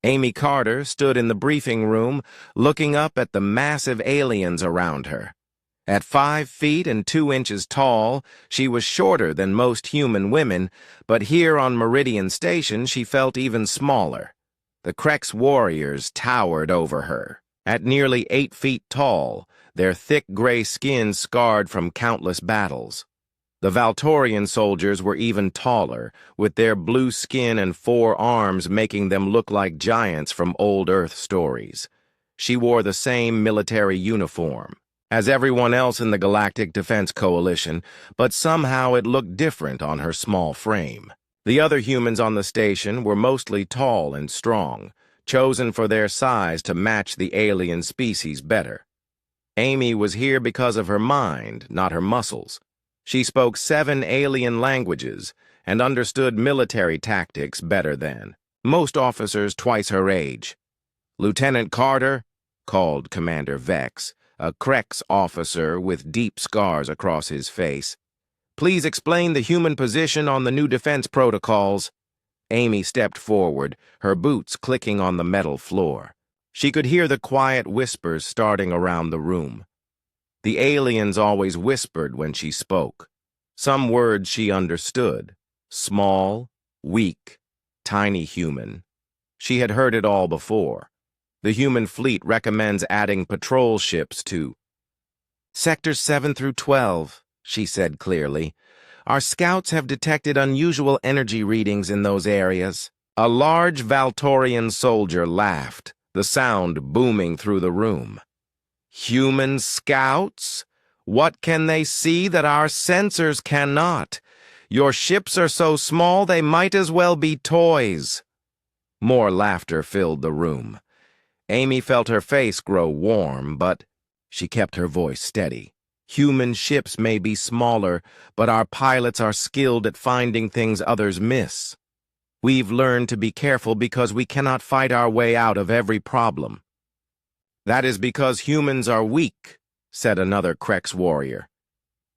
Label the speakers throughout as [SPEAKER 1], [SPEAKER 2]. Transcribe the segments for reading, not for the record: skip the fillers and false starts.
[SPEAKER 1] Amy Carter stood in the briefing room, looking up at the massive aliens around her. At 5 feet and 2 inches tall, she was shorter than most human women, but here on Meridian Station she felt even smaller. The Krex warriors towered over her. At nearly 8 feet tall, their thick gray skin scarred from countless battles. The Valtorian soldiers were even taller, with their blue skin and 4 arms making them look like giants from old Earth stories. She wore the same military uniform as everyone else in the Galactic Defense Coalition, but somehow it looked different on her small frame. The other humans on the station were mostly tall and strong, chosen for their size to match the alien species better. Amy was here because of her mind, not her muscles. She spoke 7 alien languages and understood military tactics better than most officers twice her age. Lieutenant Carter, called Commander Vex, a Krex officer with deep scars across his face, please explain the human position on the new defense protocols. Amy stepped forward, her boots clicking on the metal floor. She could hear the quiet whispers starting around the room. The aliens always whispered when she spoke. Some words she understood. Small, weak, tiny human. She had heard it all before. The human fleet recommends adding patrol ships to Sectors 7 through 12, she said clearly. Our scouts have detected unusual energy readings in those areas. A large Valtorian soldier laughed, the sound booming through the room. Human scouts? What can they see that our sensors cannot? Your ships are so small they might as well be toys. More laughter filled the room. Amy felt her face grow warm, but she kept her voice steady. Human ships may be smaller, but our pilots are skilled at finding things others miss. We've learned to be careful because we cannot fight our way out of every problem. That is because humans are weak, said another Krex warrior.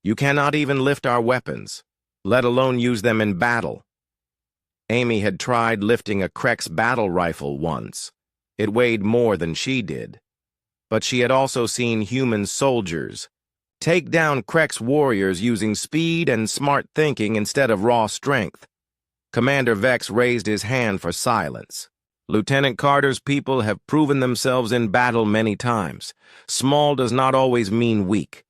[SPEAKER 1] You cannot even lift our weapons, let alone use them in battle. Amy had tried lifting a Krex battle rifle once. It weighed more than she did. But she had also seen human soldiers take down Krex warriors using speed and smart thinking instead of raw strength. Commander Vex raised his hand for silence. Lieutenant Carter's people have proven themselves in battle many times. Small does not always mean weak.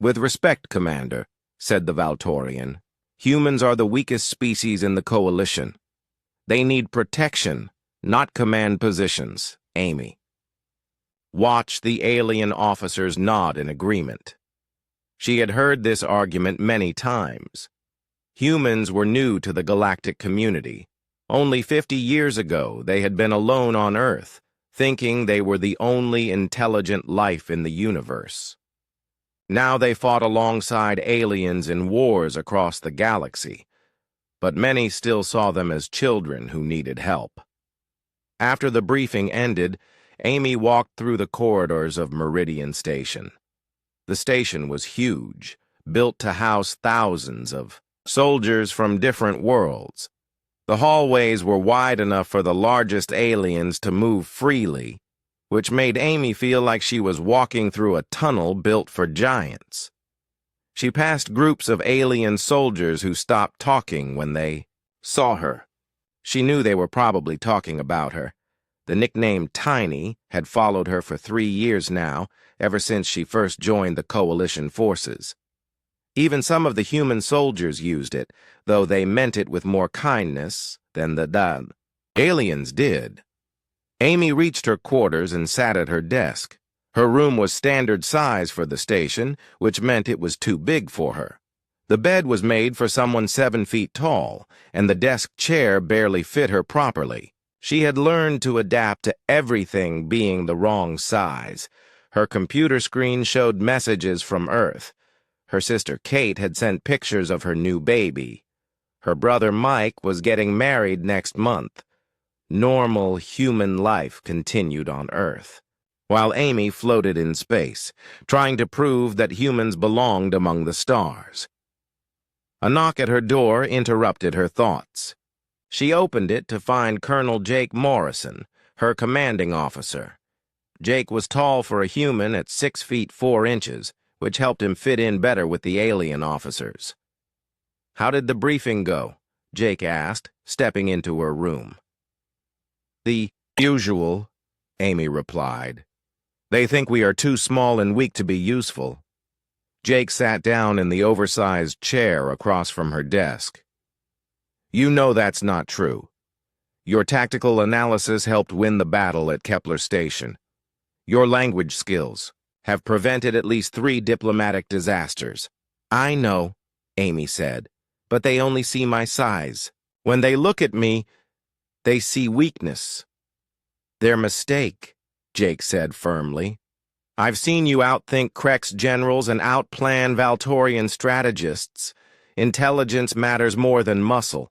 [SPEAKER 1] With respect, Commander, said the Valtorian, humans are the weakest species in the Coalition. They need protection, not command positions, Amy. Watch the alien officers nod in agreement. She had heard this argument many times. Humans were new to the galactic community. Only 50 years ago, they had been alone on Earth, thinking they were the only intelligent life in the universe. Now they fought alongside aliens in wars across the galaxy, but many still saw them as children who needed help. After the briefing ended, Amy walked through the corridors of Meridian Station. The station was huge, built to house thousands of soldiers from different worlds. The hallways were wide enough for the largest aliens to move freely, which made Amy feel like she was walking through a tunnel built for giants. She passed groups of alien soldiers who stopped talking when they saw her. She knew they were probably talking about her. The nickname Tiny had followed her for 3 years now, ever since she first joined the Coalition forces. Even some of the human soldiers used it, though they meant it with more kindness than the aliens did. Amy reached her quarters and sat at her desk. Her room was standard size for the station, which meant it was too big for her. The bed was made for someone 7 feet tall, and the desk chair barely fit her properly. She had learned to adapt to everything being the wrong size. Her computer screen showed messages from Earth. Her sister Kate had sent pictures of her new baby. Her brother Mike was getting married next month. Normal human life continued on Earth, while Amy floated in space, trying to prove that humans belonged among the stars. A knock at her door interrupted her thoughts. She opened it to find Colonel Jake Morrison, her commanding officer. Jake was tall for a human at 6 feet 4 inches, which helped him fit in better with the alien officers. "How did the briefing go?" Jake asked, stepping into her room. "The usual," Amy replied. "They think we are too small and weak to be useful." Jake sat down in the oversized chair across from her desk. "You know that's not true. Your tactical analysis helped win the battle at Kepler Station. Your language skills have prevented at least 3 diplomatic disasters." "I know," Amy said, "but they only see my size. When they look at me, they see weakness." "Their mistake," Jake said firmly. "I've seen you outthink Krex generals and outplan Valtorian strategists. Intelligence matters more than muscle."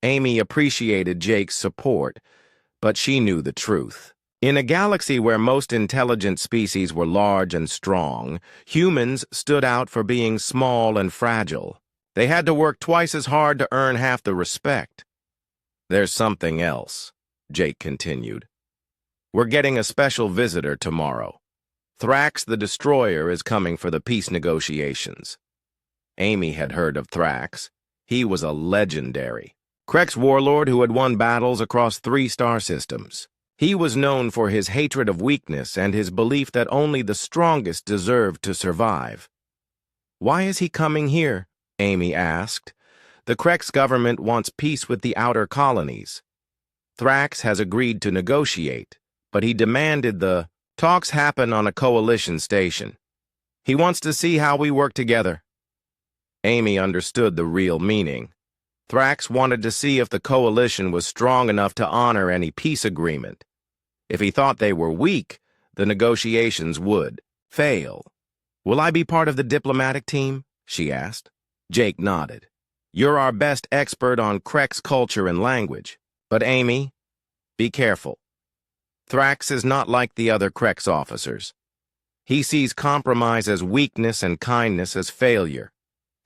[SPEAKER 1] Amy appreciated Jake's support, but she knew the truth. In a galaxy where most intelligent species were large and strong, humans stood out for being small and fragile. They had to work twice as hard to earn half the respect. "There's something else," Jake continued. "We're getting a special visitor tomorrow. Thrax the Destroyer is coming for the peace negotiations." Amy had heard of Thrax. He was a legendary Krex warlord who had won battles across 3 star systems. He was known for his hatred of weakness and his belief that only the strongest deserved to survive. "Why is he coming here?" Amy asked. "The Krex government wants peace with the outer colonies. Thrax has agreed to negotiate, but he demanded the talks happen on a coalition station. He wants to see how we work together." Amy understood the real meaning. Thrax wanted to see if the coalition was strong enough to honor any peace agreement. If he thought they were weak, the negotiations would fail. "Will I be part of the diplomatic team?" she asked. Jake nodded. "You're our best expert on Krex culture and language. But Amy, be careful. Thrax is not like the other Krex officers. He sees compromise as weakness and kindness as failure.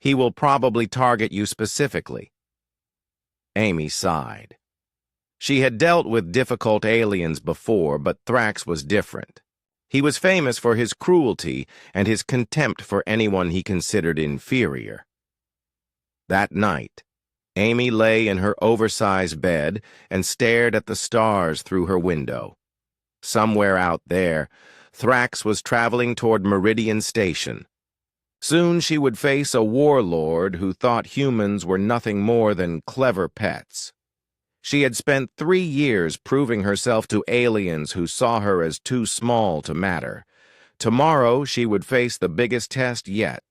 [SPEAKER 1] He will probably target you specifically." Amy sighed. She had dealt with difficult aliens before, but Thrax was different. He was famous for his cruelty and his contempt for anyone he considered inferior. That night, Amy lay in her oversized bed and stared at the stars through her window. Somewhere out there, Thrax was traveling toward Meridian Station. Soon she would face a warlord who thought humans were nothing more than clever pets. She had spent 3 years proving herself to aliens who saw her as too small to matter. Tomorrow she would face the biggest test yet.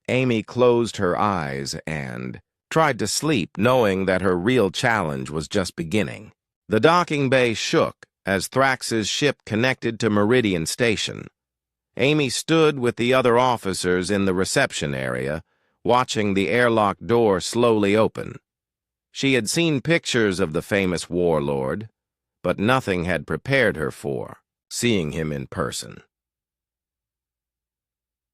[SPEAKER 1] Amy closed her eyes and tried to sleep, knowing that her real challenge was just beginning. The docking bay shook as Thrax's ship connected to Meridian Station. Amy stood with the other officers in the reception area, watching the airlock door slowly open. She had seen pictures of the famous warlord, but nothing had prepared her for seeing him in person.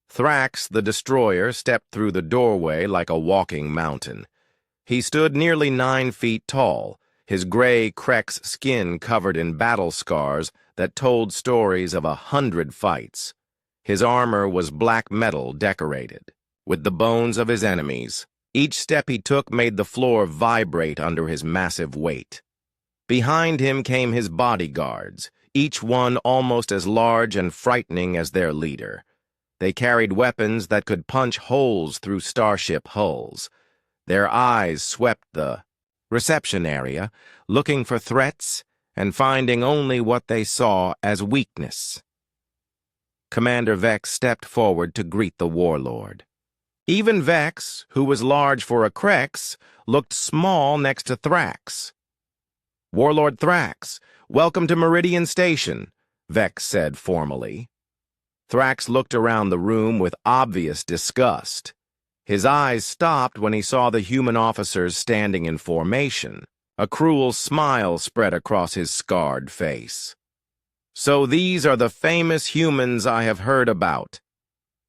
[SPEAKER 1] Thrax the Destroyer stepped through the doorway like a walking mountain. He stood nearly 9 feet tall, his gray Krex skin covered in battle scars that told stories of 100 fights. His armor was black metal decorated with the bones of his enemies. Each step he took made the floor vibrate under his massive weight. Behind him came his bodyguards, each one almost as large and frightening as their leader. They carried weapons that could punch holes through starship hulls. Their eyes swept the reception area, looking for threats and finding only what they saw as weakness. Commander Vex stepped forward to greet the warlord. Even Vex, who was large for a Krex, looked small next to Thrax. "Warlord Thrax, welcome to Meridian Station," Vex said formally. Thrax looked around the room with obvious disgust. His eyes stopped when he saw the human officers standing in formation. A cruel smile spread across his scarred face. "So these are the famous humans I have heard about,"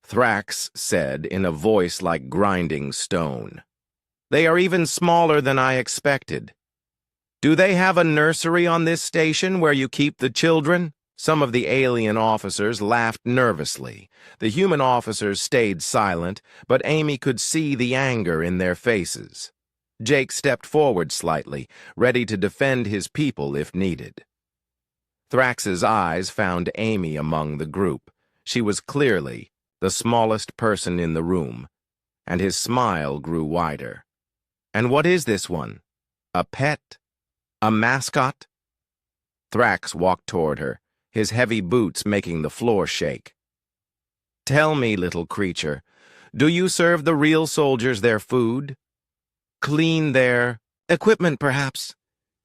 [SPEAKER 1] Thrax said in a voice like grinding stone. They are even smaller than I expected. Do they have a nursery on this station where you keep the children? Some of the alien officers laughed nervously. The human officers stayed silent, but Amy could see the anger in their faces. Jake stepped forward slightly, ready to defend his people if needed. Thrax's eyes found Amy among the group. She was clearly the smallest person in the room, and his smile grew wider. And what is this one? A pet? A mascot? Thrax walked toward her, his heavy boots making the floor shake. Tell me, little creature, do you serve the real soldiers their food? Clean their equipment, perhaps?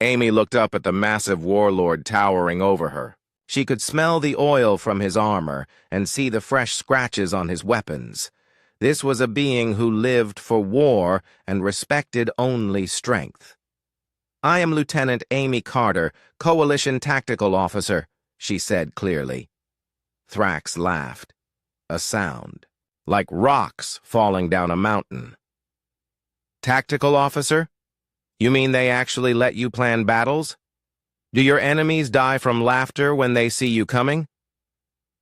[SPEAKER 1] Amy looked up at the massive warlord towering over her. She could smell the oil from his armor and see the fresh scratches on his weapons. This was a being who lived for war and respected only strength. I am Lieutenant Amy Carter, Coalition Tactical Officer, she said clearly. Thrax laughed. A sound, like rocks falling down a mountain. Tactical Officer? You mean they actually let you plan battles? Do your enemies die from laughter when they see you coming?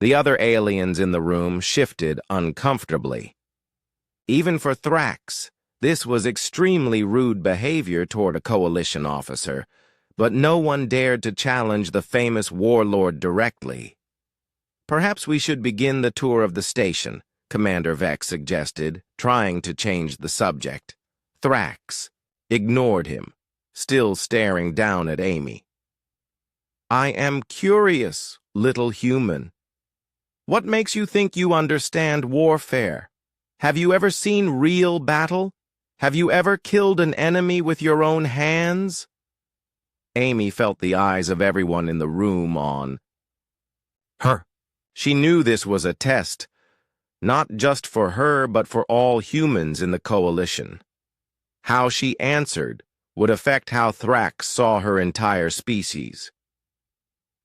[SPEAKER 1] The other aliens in the room shifted uncomfortably. Even for Thrax, this was extremely rude behavior toward a coalition officer, but no one dared to challenge the famous Warlord directly. Perhaps we should begin the tour of the station, Commander Vex suggested, trying to change the subject. Thrax ignored him, still staring down at Amy. I am curious, little human. What makes you think you understand warfare? Have you ever seen real battle? Have you ever killed an enemy with your own hands? Amy felt the eyes of everyone in the room on her. She knew this was a test, not just for her but for all humans in the coalition. How she answered would affect how Thrax saw her entire species.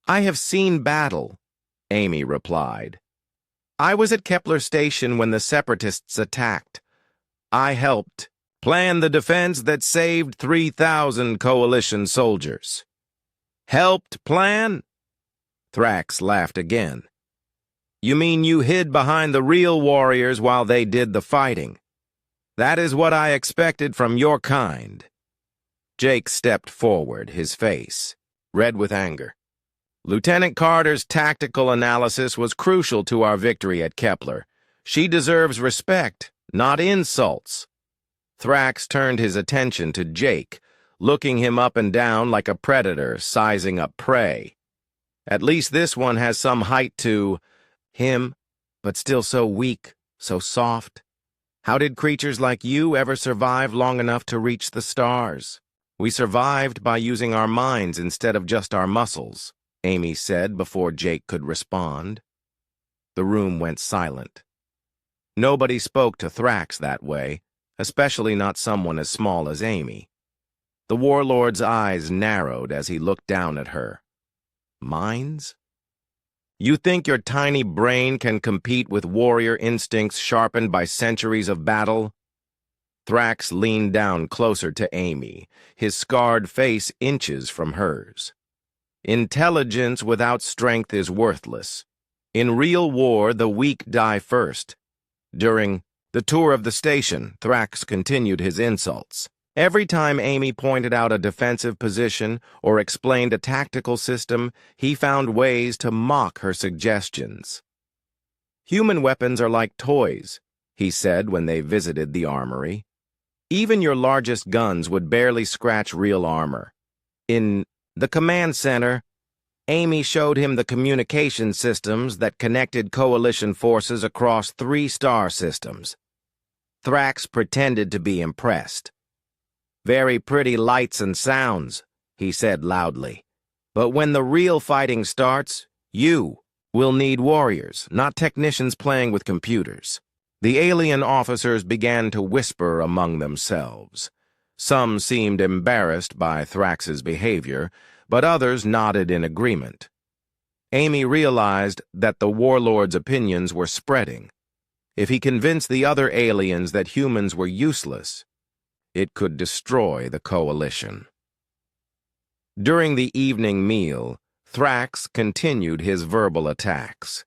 [SPEAKER 1] I have seen battle, Amy replied. I was at Kepler Station when the Separatists attacked. I helped plan the defense that saved 3,000 coalition soldiers. Helped plan? Thrax laughed again. You mean you hid behind the real warriors while they did the fighting? That is what I expected from your kind. Jake stepped forward, his face red with anger. Lieutenant Carter's tactical analysis was crucial to our victory at Kepler. She deserves respect, not insults. Thrax turned his attention to Jake, looking him up and down like a predator sizing up prey. At least this one has some height to him, but still so weak, so soft. How did creatures like you ever survive long enough to reach the stars? We survived by using our minds instead of just our muscles, Amy said before Jake could respond. The room went silent. Nobody spoke to Thrax that way, especially not someone as small as Amy. The warlord's eyes narrowed as he looked down at her. Minds? You think your tiny brain can compete with warrior instincts sharpened by centuries of battle? Thrax leaned down closer to Amy, his scarred face inches from hers. Intelligence without strength is worthless. In real war, the weak die first. During the tour of the station, Thrax continued his insults. Every time Amy pointed out a defensive position or explained a tactical system, he found ways to mock her suggestions. Human weapons are like toys, he said when they visited the armory. Even your largest guns would barely scratch real armor. In the command center, Amy showed him the communication systems that connected coalition forces across 3 star systems. Thrax pretended to be impressed. Very pretty lights and sounds, he said loudly. But when the real fighting starts, you will need warriors, not technicians playing with computers. The alien officers began to whisper among themselves. Some seemed embarrassed by Thrax's behavior, but others nodded in agreement. Amy realized that the warlord's opinions were spreading. If he convinced the other aliens that humans were useless, It could destroy the coalition. During the evening meal, Thrax continued his verbal attacks.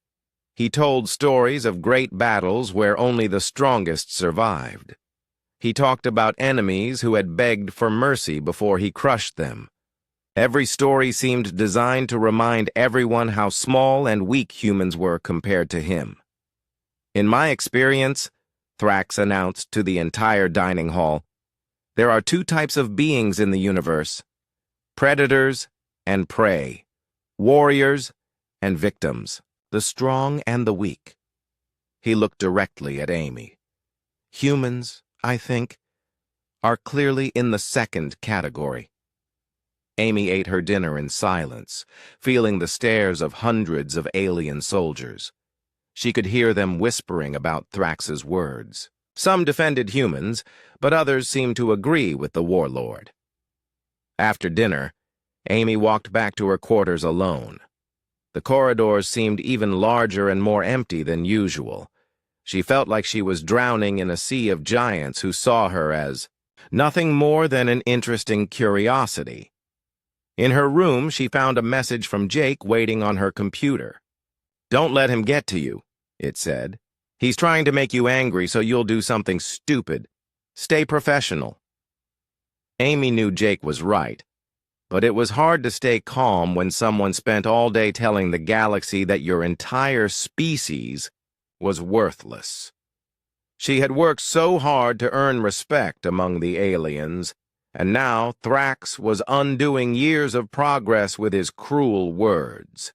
[SPEAKER 1] He told stories of great battles where only the strongest survived. He talked about enemies who had begged for mercy before he crushed them. Every story seemed designed to remind everyone how small and weak humans were compared to him. In my experience, Thrax announced to the entire dining hall, there are two types of beings in the universe: predators and prey, warriors and victims, the strong and the weak. He looked directly at Amy. Humans, I think, are clearly in the second category. Amy ate her dinner in silence, feeling the stares of hundreds of alien soldiers. She could hear them whispering about Thrax's words. Some defended humans, but others seemed to agree with the Warlord. After dinner, Amy walked back to her quarters alone. The corridors seemed even larger and more empty than usual. She felt like she was drowning in a sea of giants who saw her as nothing more than an interesting curiosity. In her room, she found a message from Jake waiting on her computer. "Don't let him get to you," it said. "He's trying to make you angry so you'll do something stupid. Stay professional." Amy knew Jake was right, but it was hard to stay calm when someone spent all day telling the galaxy that your entire species was worthless. She had worked so hard to earn respect among the aliens, and now Thrax was undoing years of progress with his cruel words.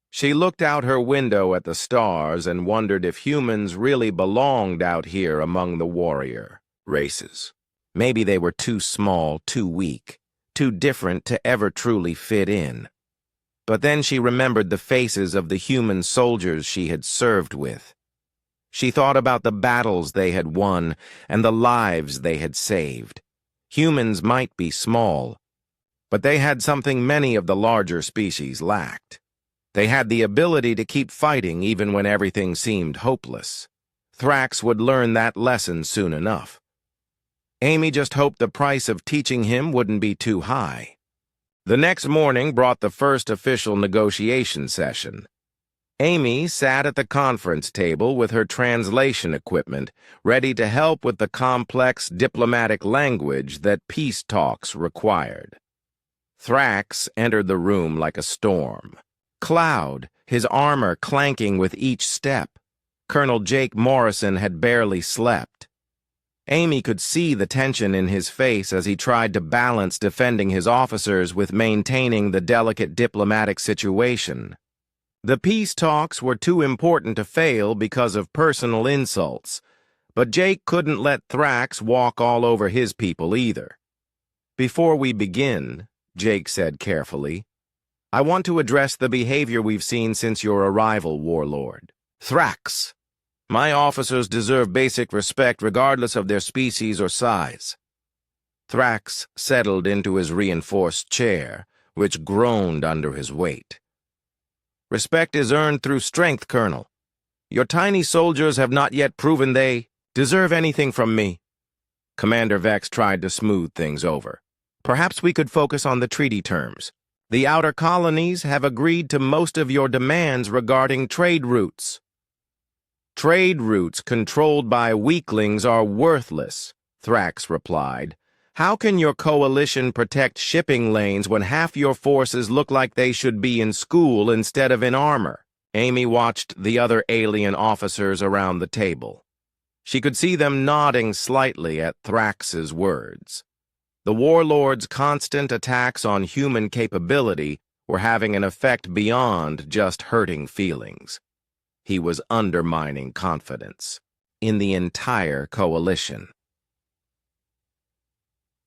[SPEAKER 1] She looked out her window at the stars and wondered if humans really belonged out here among the warrior races. Maybe they were too small, too weak, too different to ever truly fit in. But then she remembered the faces of the human soldiers she had served with. She thought about the battles they had won and the lives they had saved. Humans might be small, but they had something many of the larger species lacked. They had the ability to keep fighting even when everything seemed hopeless. Thrax would learn that lesson soon enough. Amy just hoped the price of teaching him wouldn't be too high. The next morning brought the first official negotiation session. Amy sat at the conference table with her translation equipment, ready to help with the complex diplomatic language that peace talks required. Thrax entered the room like a storm. Cloud, his armor clanking with each step. Colonel Jake Morrison had barely slept. Amy could see the tension in his face as he tried to balance defending his officers with maintaining the delicate diplomatic situation. The peace talks were too important to fail because of personal insults, but Jake couldn't let Thrax walk all over his people either. "Before we begin," Jake said carefully, "I want to address the behavior we've seen since your arrival, Warlord." "Thrax, my officers deserve basic respect regardless of their species or size." Thrax settled into his reinforced chair, which groaned under his weight. "Respect is earned through strength, Colonel. Your tiny soldiers have not yet proven they deserve anything from me." Commander Vex tried to smooth things over. "Perhaps we could focus on the treaty terms. The outer colonies have agreed to most of your demands regarding trade routes." "Trade routes controlled by weaklings are worthless," Thrax replied. "How can your coalition protect shipping lanes when half your forces look like they should be in school instead of in armor?" Amy watched the other alien officers around the table. She could see them nodding slightly at Thrax's words. The Warlord's constant attacks on human capability were having an effect beyond just hurting feelings. He was undermining confidence in the entire coalition.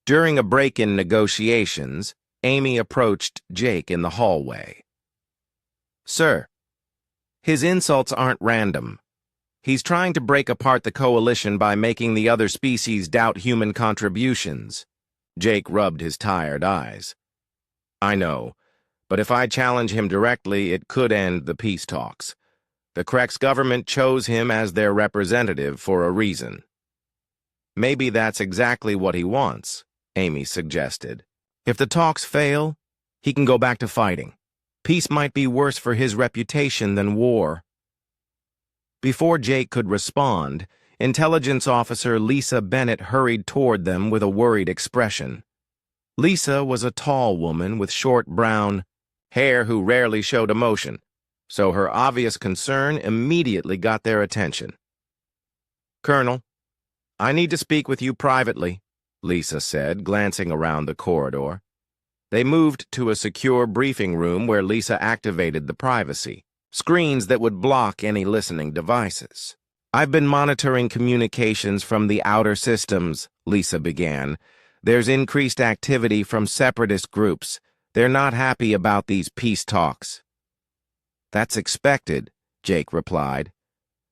[SPEAKER 1] During a break in negotiations, Amy approached Jake in the hallway. "Sir, his insults aren't random. He's trying to break apart the coalition by making the other species doubt human contributions." Jake rubbed his tired eyes. "I know, but if I challenge him directly, it could end the peace talks. The Krex government chose him as their representative for a reason." Maybe that's exactly what he wants, Amy suggested. If the talks fail, he can go back to fighting. Peace might be worse for his reputation than war. Before Jake could respond, Intelligence Officer Lisa Bennett hurried toward them with a worried expression. Lisa was a tall woman with short brown hair who rarely showed emotion, so her obvious concern immediately got their attention. "Colonel, I need to speak with you privately," Lisa said, glancing around the corridor. They moved to a secure briefing room where Lisa activated the privacy screens that would block any listening devices. "I've been monitoring communications from the outer systems," Lisa began. "There's increased activity from separatist groups. They're not happy about these peace talks." "That's expected," Jake replied.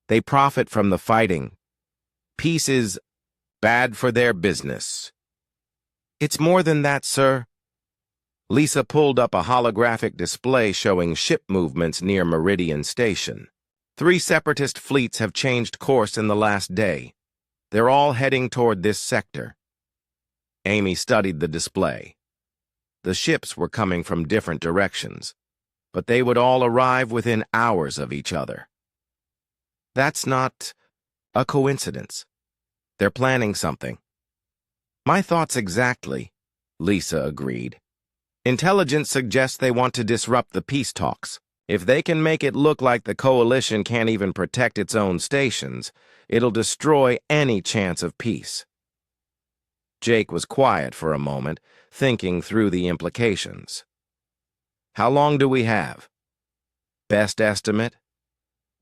[SPEAKER 1] "They profit from the fighting. Peace is bad for their business." "It's more than that, sir." Lisa pulled up a holographic display showing ship movements near Meridian Station. 3 separatist fleets have changed course in the last day. They're all heading toward this sector. Amy studied the display. The ships were coming from different directions, but they would all arrive within hours of each other. "That's not a coincidence. They're planning something." "My thoughts exactly," Lisa agreed. "Intelligence suggests they want to disrupt the peace talks. If they can make it look like the coalition can't even protect its own stations, it'll destroy any chance of peace." Jake was quiet for a moment, thinking through the implications. "How long do we have?" "Best estimate?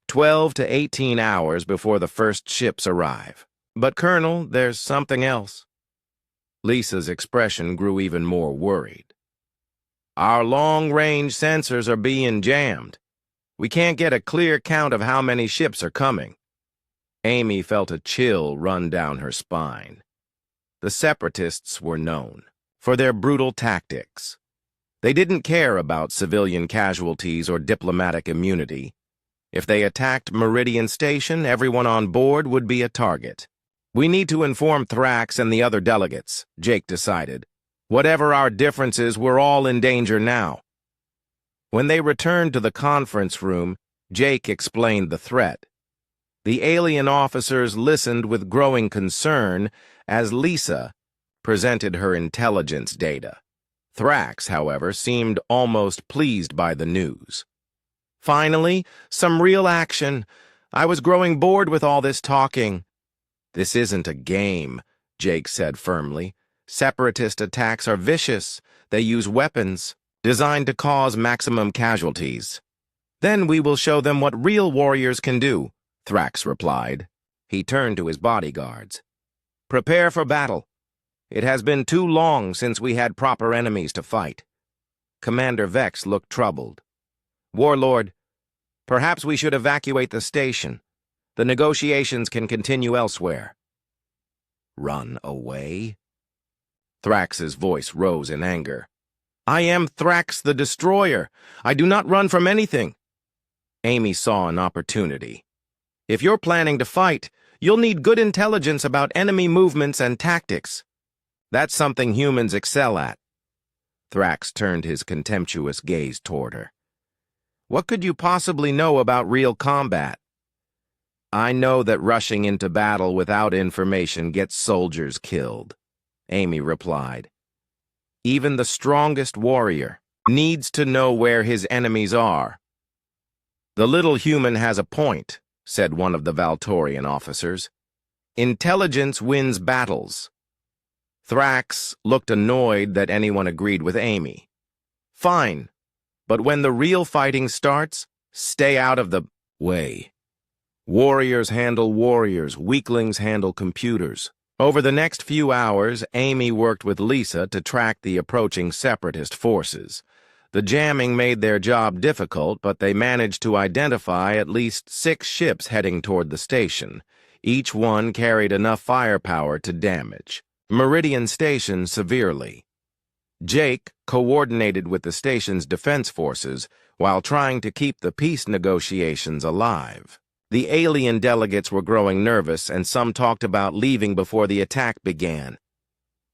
[SPEAKER 1] 12 to 18 hours before the first ships arrive." "But, Colonel, there's something else." Lisa's expression grew even more worried. "Our long-range sensors are being jammed. We can't get a clear count of how many ships are coming." Amy felt a chill run down her spine. The Separatists were known for their brutal tactics. They didn't care about civilian casualties or diplomatic immunity. If they attacked Meridian Station, everyone on board would be a target. "We need to inform Thrax and the other delegates," Jake decided. "Whatever our differences, we're all in danger now." When they returned to the conference room, Jake explained the threat. The alien officers listened with growing concern as Lisa presented her intelligence data. Thrax, however, seemed almost pleased by the news. "Finally, some real action. I was growing bored with all this talking." "This isn't a game," Jake said firmly. "Separatist attacks are vicious. They use weapons designed to cause maximum casualties." "Then we will show them what real warriors can do," Thrax replied. He turned to his bodyguards. "Prepare for battle. It has been too long since we had proper enemies to fight." Commander Vex looked troubled. "Warlord, perhaps we should evacuate the station. The negotiations can continue elsewhere." "Run away?" Thrax's voice rose in anger. "I am Thrax the Destroyer. I do not run from anything." Amy saw an opportunity. "If you're planning to fight, you'll need good intelligence about enemy movements and tactics. That's something humans excel at." Thrax turned his contemptuous gaze toward her. "What could you possibly know about real combat?" "I know that rushing into battle without information gets soldiers killed," Amy replied. "Even the strongest warrior needs to know where his enemies are." "The little human has a point," said one of the Valtorian officers. "Intelligence wins battles." Thrax looked annoyed that anyone agreed with Amy. "Fine, but when the real fighting starts, stay out of the way. Warriors handle warriors, weaklings handle computers." Over the next few hours, Amy worked with Lisa to track the approaching separatist forces. The jamming made their job difficult, but they managed to identify at least 6 ships heading toward the station. Each one carried enough firepower to damage Meridian Station severely. Jake coordinated with the station's defense forces while trying to keep the peace negotiations alive. The alien delegates were growing nervous, and some talked about leaving before the attack began.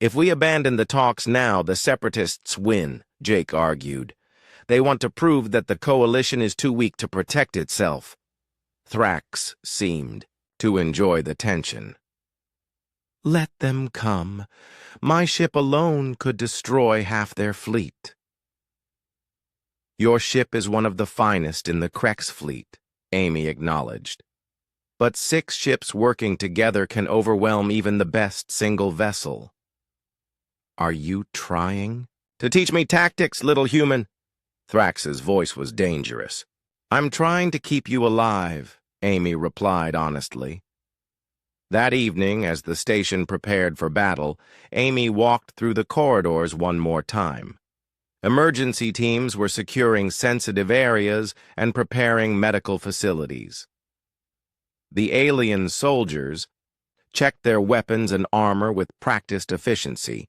[SPEAKER 1] If we abandon the talks now, the Separatists win, Jake argued. They want to prove that the coalition is too weak to protect itself. Thrax seemed to enjoy the tension. Let them come. My ship alone could destroy half their fleet. Your ship is one of the finest in the Krex fleet, Amy acknowledged. But 6 ships working together can overwhelm even the best single vessel. Are you trying to teach me tactics, little human? Thrax's voice was dangerous. I'm trying to keep you alive, Amy replied honestly. That evening, as the station prepared for battle, Amy walked through the corridors one more time. Emergency teams were securing sensitive areas and preparing medical facilities. The alien soldiers checked their weapons and armor with practiced efficiency.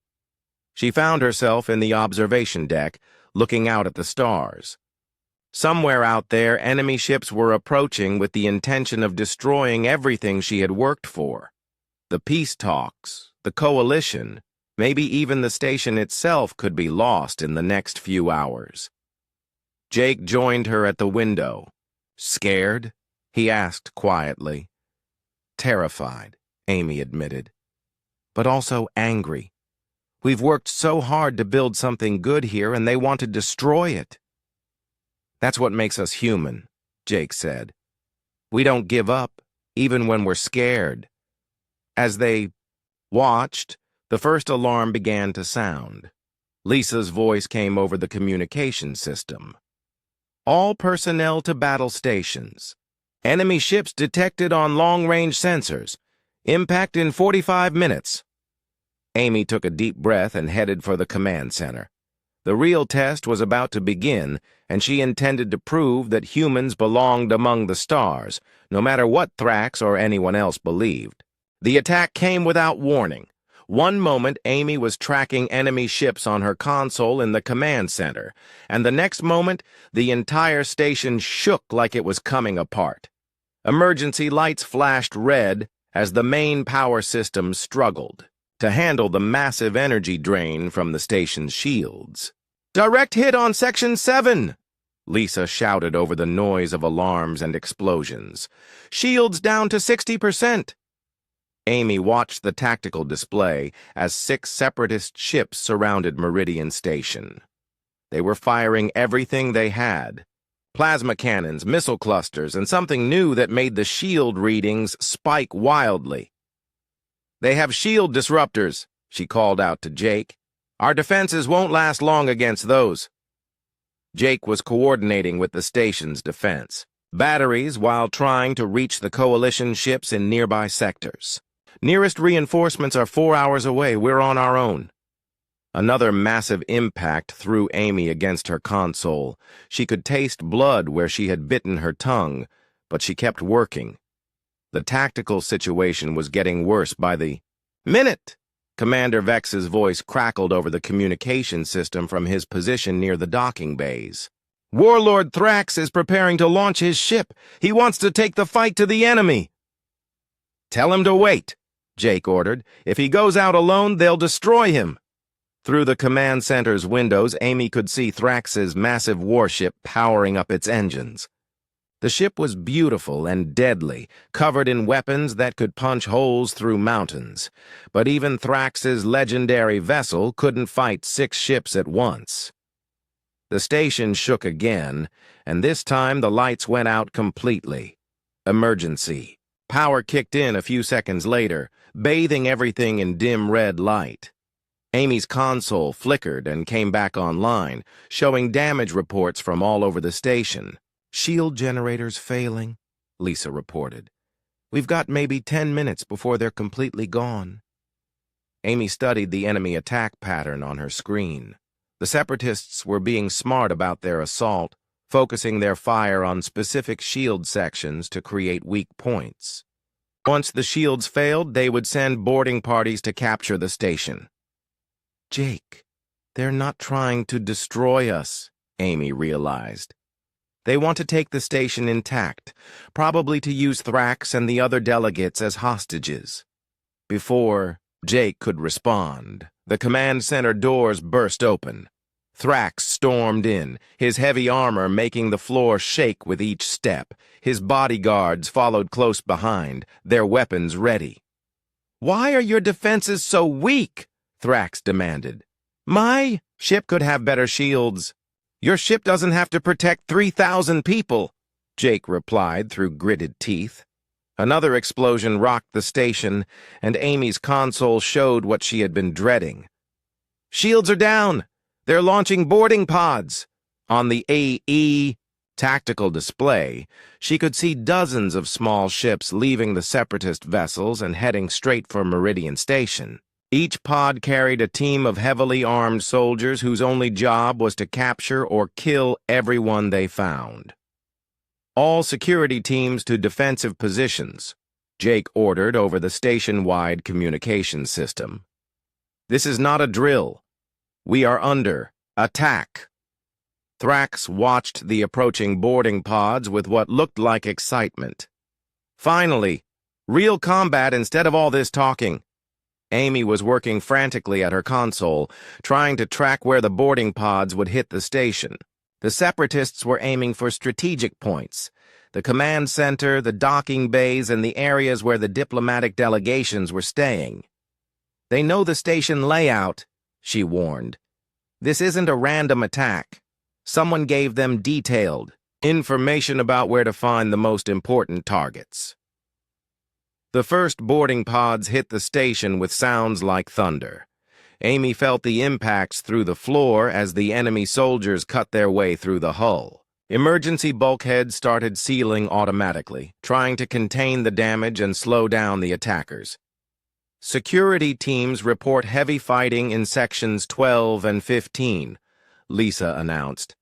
[SPEAKER 1] She found herself in the observation deck, looking out at the stars. Somewhere out there, enemy ships were approaching with the intention of destroying everything she had worked for. The peace talks, the coalition, maybe even the station itself could be lost in the next few hours. Jake joined her at the window. Scared? He asked quietly. Terrified, Amy admitted, but also angry. We've worked so hard to build something good here, and they want to destroy it. That's what makes us human, Jake said. We don't give up, even when we're scared. As they watched, the first alarm began to sound. Lisa's voice came over the communication system. All personnel to battle stations. Enemy ships detected on long-range sensors. Impact in 45 minutes. Amy took a deep breath and headed for the command center. The real test was about to begin, and she intended to prove that humans belonged among the stars, no matter what Thrax or anyone else believed. The attack came without warning. One moment, Amy was tracking enemy ships on her console in the command center, and the next moment, the entire station shook like it was coming apart. Emergency lights flashed red as the main power system struggled to handle the massive energy drain from the station's shields. Direct hit on Section 7! Lisa shouted over the noise of alarms and explosions. Shields down to 60%! Amy watched the tactical display as 6 separatist ships surrounded Meridian Station. They were firing everything they had. Plasma cannons, missile clusters, and something new that made the shield readings spike wildly. They have shield disruptors, she called out to Jake. Our defenses won't last long against those. Jake was coordinating with the station's defense. Batteries while trying to reach the coalition ships in nearby sectors. Nearest reinforcements are 4 hours away. We're on our own. Another massive impact threw Amy against her console. She could taste blood where she had bitten her tongue, but she kept working. The tactical situation was getting worse by the minute. Commander Vex's voice crackled over the communication system from his position near the docking bays. Warlord Thrax is preparing to launch his ship. He wants to take the fight to the enemy. Tell him to wait, Jake ordered. If he goes out alone, they'll destroy him. Through the command center's windows, Amy could see Thrax's massive warship powering up its engines. The ship was beautiful and deadly, covered in weapons that could punch holes through mountains. But even Thrax's legendary vessel couldn't fight 6 ships at once. The station shook again, and this time the lights went out completely. Emergency. Power kicked in a few seconds later, bathing everything in dim red light. Amy's console flickered and came back online, showing damage reports from all over the station. Shield generators failing, Lisa reported. We've got maybe 10 minutes before they're completely gone. Amy studied the enemy attack pattern on her screen. The Separatists were being smart about their assault, focusing their fire on specific shield sections to create weak points. Once the shields failed, they would send boarding parties to capture the station. Jake, they're not trying to destroy us, Amy realized. They want to take the station intact, probably to use Thrax and the other delegates as hostages. Before Jake could respond, the command center doors burst open. Thrax stormed in, his heavy armor making the floor shake with each step. His bodyguards followed close behind, their weapons ready. "Why are your defenses so weak?" Thrax demanded. "My ship could have better shields. Your ship doesn't have to protect 3,000 people," Jake replied through gritted teeth. Another explosion rocked the station, and Amy's console showed what she had been dreading. "Shields are down! They're launching boarding pods!" On the AE tactical display, she could see dozens of small ships leaving the Separatist vessels and heading straight for Meridian Station. Each pod carried a team of heavily armed soldiers whose only job was to capture or kill everyone they found. "All security teams to defensive positions," Jake ordered over the station-wide communication system. "This is not a drill. We are under attack." Thrax watched the approaching boarding pods with what looked like excitement. "Finally, real combat instead of all this talking." Amy was working frantically at her console, trying to track where the boarding pods would hit the station. The Separatists were aiming for strategic points: the command center, the docking bays, and the areas where the diplomatic delegations were staying. "They know the station layout," she warned. "This isn't a random attack. Someone gave them detailed information about where to find the most important targets." The first boarding pods hit the station with sounds like thunder. Amy felt the impacts through the floor as the enemy soldiers cut their way through the hull. Emergency bulkheads started sealing automatically, trying to contain the damage and slow down the attackers. "Security teams report heavy fighting in sections 12 and 15, Lisa announced.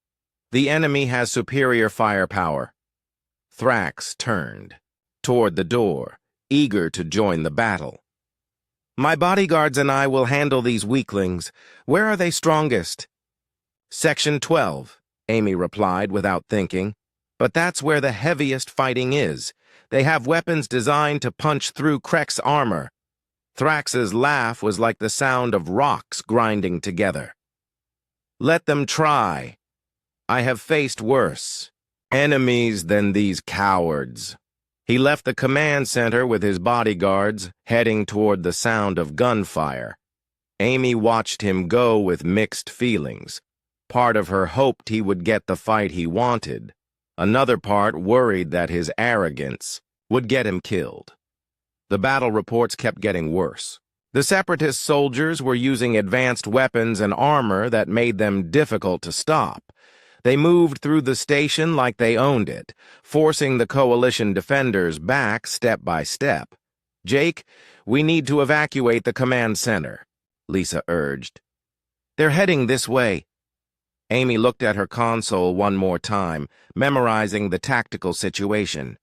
[SPEAKER 1] "The enemy has superior firepower." Thrax turned toward the door, eager to join the battle. "My bodyguards and I will handle these weaklings. Where are they strongest?" "Section 12, Amy replied without thinking. "But that's where the heaviest fighting is. They have weapons designed to punch through Krek's armor." Thrax's laugh was like the sound of rocks grinding together. "Let them try. I have faced worse enemies than these cowards." He left the command center with his bodyguards, heading toward the sound of gunfire. Amy watched him go with mixed feelings. Part of her hoped he would get the fight he wanted. Another part worried that his arrogance would get him killed. The battle reports kept getting worse. The Separatist soldiers were using advanced weapons and armor that made them difficult to stop. They moved through the station like they owned it, forcing the coalition defenders back step by step. "Jake, we need to evacuate the command center," Lisa urged. "They're heading this way." Amy looked at her console one more time, memorizing the tactical situation.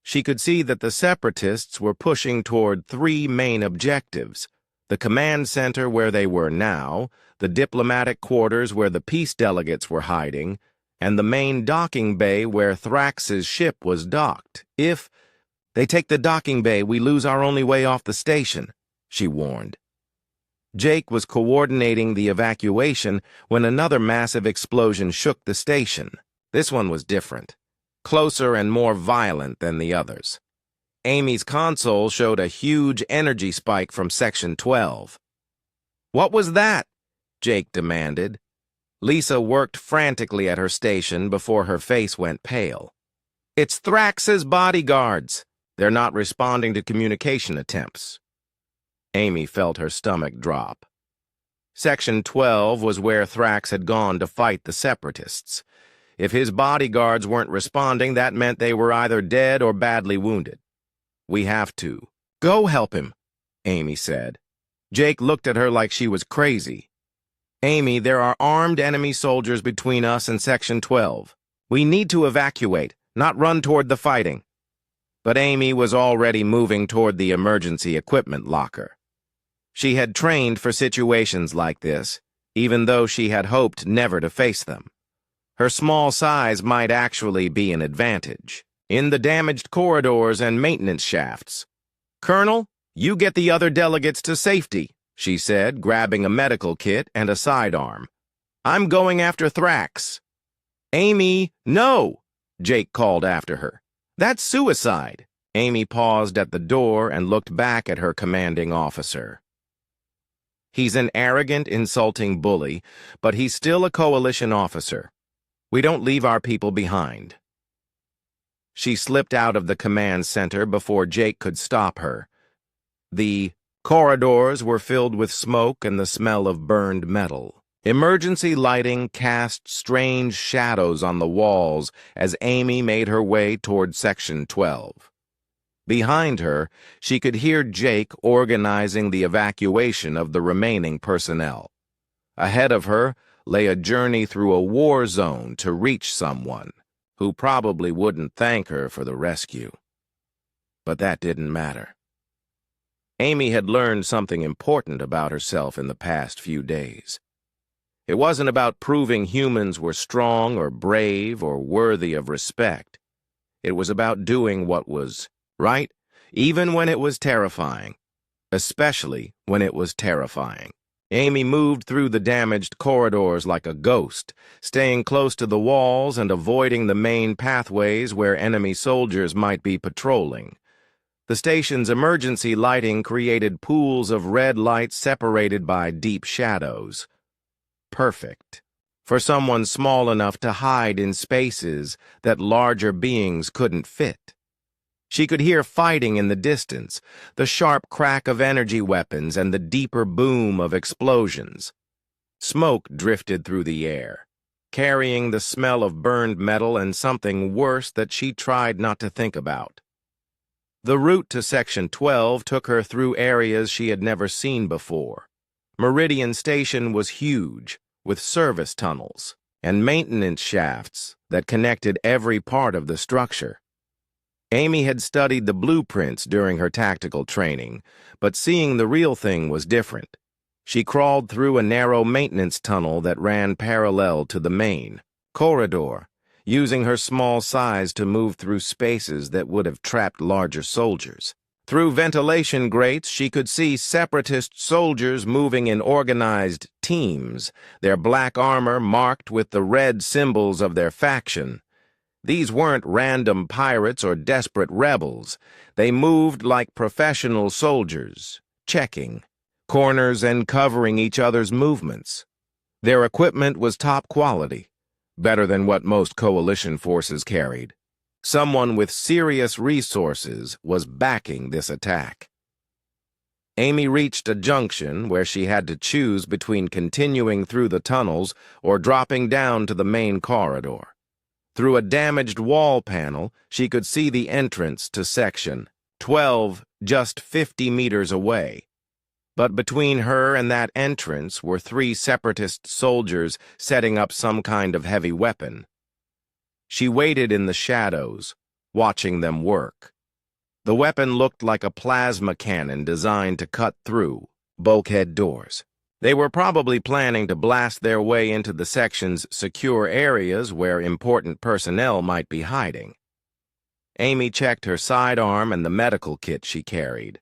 [SPEAKER 1] She could see that the Separatists were pushing toward three main objectives: the command center where they were now, the diplomatic quarters where the peace delegates were hiding, and the main docking bay where Thrax's ship was docked. "If they take the docking bay, we lose our only way off the station," she warned. Jake was coordinating the evacuation when another massive explosion shook the station. This one was different, closer and more violent than the others. Amy's console showed a huge energy spike from Section 12. "What was that?" Jake demanded. Lisa worked frantically at her station before her face went pale. "It's Thrax's bodyguards. They're not responding to communication attempts." Amy felt her stomach drop. Section 12 was where Thrax had gone to fight the Separatists. If his bodyguards weren't responding, that meant they were either dead or badly wounded. "We have to go help him," Amy said. Jake looked at her like she was crazy. "Amy, there are armed enemy soldiers between us and Section 12. We need to evacuate, not run toward the fighting." But Amy was already moving toward the emergency equipment locker. She had trained for situations like this, even though she had hoped never to face them. Her small size might actually be an advantage. In the damaged corridors and maintenance shafts. "Colonel, you get the other delegates to safety," she said, grabbing a medical kit and a sidearm. "I'm going after Thrax." "Amy, no!" Jake called after her. "That's suicide." Amy paused at the door and looked back at her commanding officer. "He's an arrogant, insulting bully, but he's still a coalition officer. We don't leave our people behind." She slipped out of the command center before Jake could stop her. The corridors were filled with smoke and the smell of burned metal. Emergency lighting cast strange shadows on the walls as Amy made her way toward Section 12. Behind her, she could hear Jake organizing the evacuation of the remaining personnel. Ahead of her lay a journey through a war zone to reach someone who probably wouldn't thank her for the rescue. But that didn't matter. Amy had learned something important about herself in the past few days. It wasn't about proving humans were strong or brave or worthy of respect. It was about doing what was right, even when it was terrifying, especially when it was terrifying. Amy moved through the damaged corridors like a ghost, staying close to the walls and avoiding the main pathways where enemy soldiers might be patrolling. The station's emergency lighting created pools of red light separated by deep shadows. Perfect for someone small enough to hide in spaces that larger beings couldn't fit. She could hear fighting in the distance, the sharp crack of energy weapons and the deeper boom of explosions. Smoke drifted through the air, carrying the smell of burned metal and something worse that she tried not to think about. The route to Section 12 took her through areas she had never seen before. Meridian Station was huge, with service tunnels and maintenance shafts that connected every part of the structure. Amy had studied the blueprints during her tactical training, but seeing the real thing was different. She crawled through a narrow maintenance tunnel that ran parallel to the main corridor, using her small size to move through spaces that would have trapped larger soldiers. Through ventilation grates, she could see separatist soldiers moving in organized teams, their black armor marked with the red symbols of their faction. These weren't random pirates or desperate rebels. They moved like professional soldiers, checking corners and covering each other's movements. Their equipment was top quality, better than what most coalition forces carried. Someone with serious resources was backing this attack. Amy reached a junction where she had to choose between continuing through the tunnels or dropping down to the main corridor. Through a damaged wall panel, she could see the entrance to Section 12 just 50 meters away. But between her and that entrance were 3 separatist soldiers setting up some kind of heavy weapon. She waited in the shadows, watching them work. The weapon looked like a plasma cannon designed to cut through bulkhead doors. They were probably planning to blast their way into the section's secure areas where important personnel might be hiding. Amy checked her sidearm and the medical kit she carried.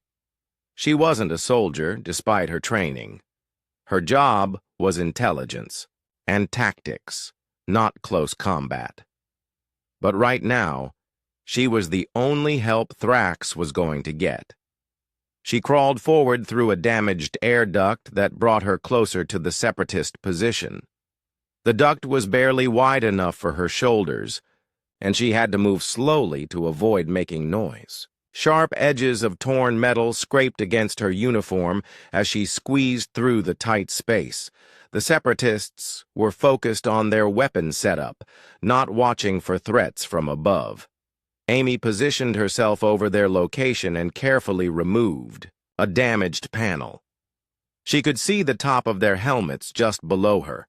[SPEAKER 1] She wasn't a soldier, despite her training. Her job was intelligence and tactics, not close combat. But right now, she was the only help Thrax was going to get. She crawled forward through a damaged air duct that brought her closer to the separatist position. The duct was barely wide enough for her shoulders, and she had to move slowly to avoid making noise. Sharp edges of torn metal scraped against her uniform as she squeezed through the tight space. The separatists were focused on their weapon setup, not watching for threats from above. Amy positioned herself over their location and carefully removed a damaged panel. She could see the top of their helmets just below her.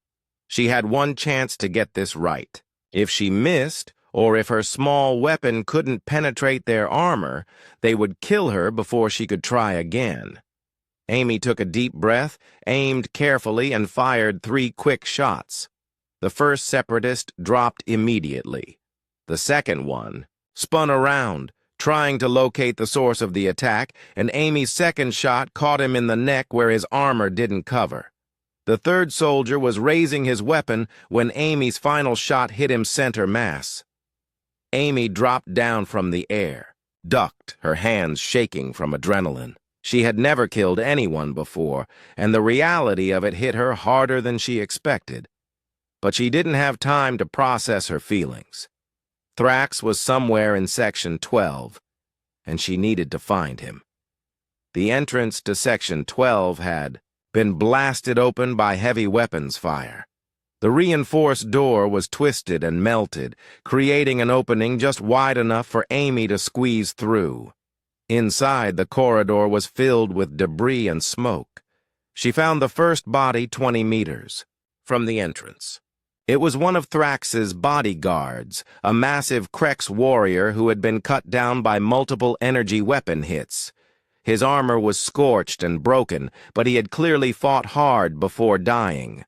[SPEAKER 1] She had one chance to get this right. If she missed, or if her small weapon couldn't penetrate their armor, they would kill her before she could try again. Amy took a deep breath, aimed carefully, and fired 3 quick shots. The first separatist dropped immediately. The second one spun around, trying to locate the source of the attack, and Amy's second shot caught him in the neck where his armor didn't cover. The third soldier was raising his weapon when Amy's final shot hit him center mass. Amy dropped down from the air, ducked, her hands shaking from adrenaline. She had never killed anyone before, and the reality of it hit her harder than she expected. But she didn't have time to process her feelings. Thrax was somewhere in Section 12, and she needed to find him. The entrance to Section 12 had been blasted open by heavy weapons fire. The reinforced door was twisted and melted, creating an opening just wide enough for Amy to squeeze through. Inside, the corridor was filled with debris and smoke. She found the first body 20 meters from the entrance. It was one of Thrax's bodyguards, a massive Krex warrior who had been cut down by multiple energy weapon hits. His armor was scorched and broken, but he had clearly fought hard before dying.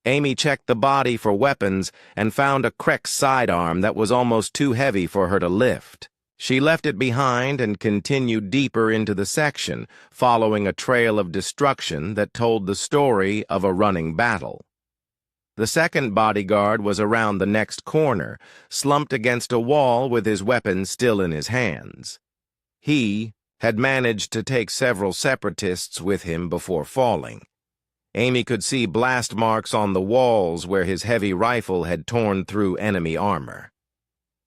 [SPEAKER 1] Amy checked the body for weapons and found a Krex sidearm that was almost too heavy for her to lift. She left it behind and continued deeper into the section, following a trail of destruction that told the story of a running battle. The second bodyguard was around the next corner, slumped against a wall with his weapon still in his hands. He had managed to take several separatists with him before falling. Amy could see blast marks on the walls where his heavy rifle had torn through enemy armor.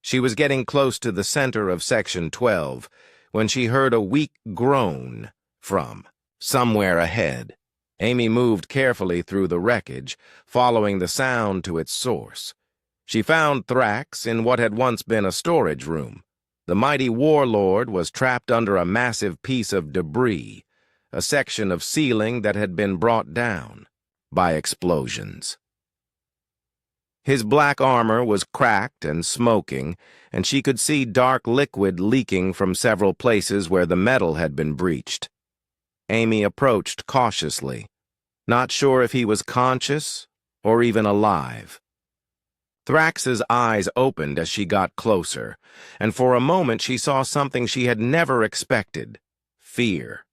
[SPEAKER 1] She was getting close to the center of Section 12 when she heard a weak groan from somewhere ahead. Amy moved carefully through the wreckage, following the sound to its source. She found Thrax in what had once been a storage room. The mighty Warlord was trapped under a massive piece of debris, a section of ceiling that had been brought down by explosions. His black armor was cracked and smoking, and she could see dark liquid leaking from several places where the metal had been breached. Amy approached cautiously, not sure if he was conscious or even alive. Thrax's eyes opened as she got closer, and for a moment she saw something she had never expected: fear.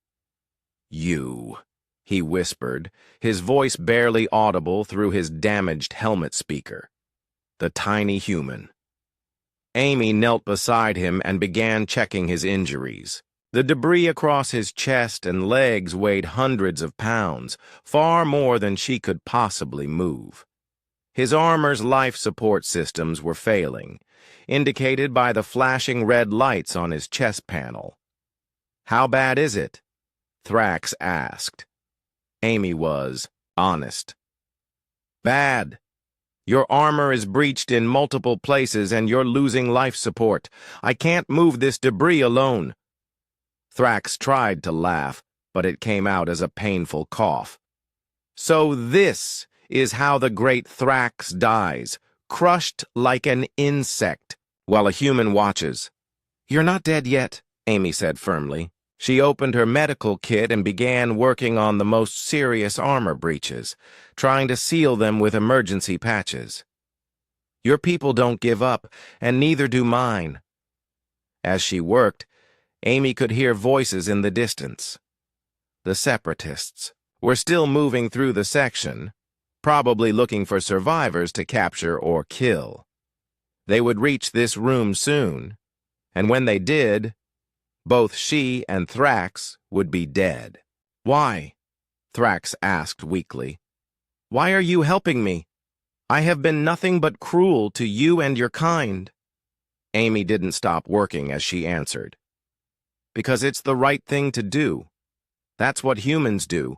[SPEAKER 1] "You," he whispered, his voice barely audible through his damaged helmet speaker. The tiny human. Amy knelt beside him and began checking his injuries. The debris across his chest and legs weighed hundreds of pounds, far more than she could possibly move. His armor's life support systems were failing, indicated by the flashing red lights on his chest panel. "How bad is it?" Thrax asked. Amy was honest. "Bad. Your armor is breached in multiple places and you're losing life support. I can't move this debris alone." Thrax tried to laugh, but it came out as a painful cough. "So this is how the great Thrax dies, crushed like an insect, while a human watches." "You're not dead yet," Amy said firmly. She opened her medical kit and began working on the most serious armor breaches, trying to seal them with emergency patches. "Your people don't give up, and neither do mine." As she worked, Amy could hear voices in the distance. The separatists were still moving through the section, probably looking for survivors to capture or kill. They would reach this room soon, and when they did, both she and Thrax would be dead. "Why?" Thrax asked weakly. "Why are you helping me? I have been nothing but cruel to you and your kind." Amy didn't stop working as she answered. "Because it's the right thing to do. That's what humans do.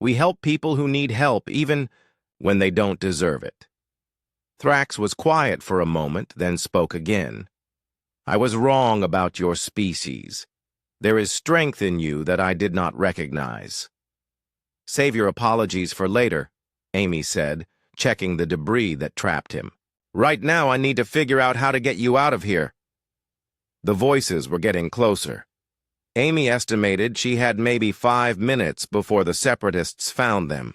[SPEAKER 1] We help people who need help, even when they don't deserve it." Thrax was quiet for a moment, then spoke again. "I was wrong about your species. There is strength in you that I did not recognize." "Save your apologies for later," Amy said, checking the debris that trapped him. "Right now I need to figure out how to get you out of here." The voices were getting closer. Amy estimated she had maybe 5 minutes before the separatists found them.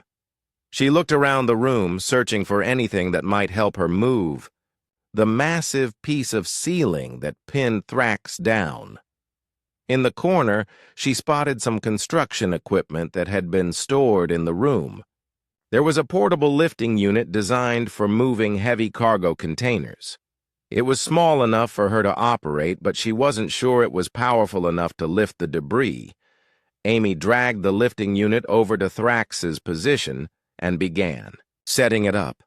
[SPEAKER 1] She looked around the room, searching for anything that might help her move. The massive piece of ceiling that pinned Thrax down. In the corner, she spotted some construction equipment that had been stored in the room. There was a portable lifting unit designed for moving heavy cargo containers. It was small enough for her to operate, but she wasn't sure it was powerful enough to lift the debris. Amy dragged the lifting unit over to Thrax's position and began setting it up.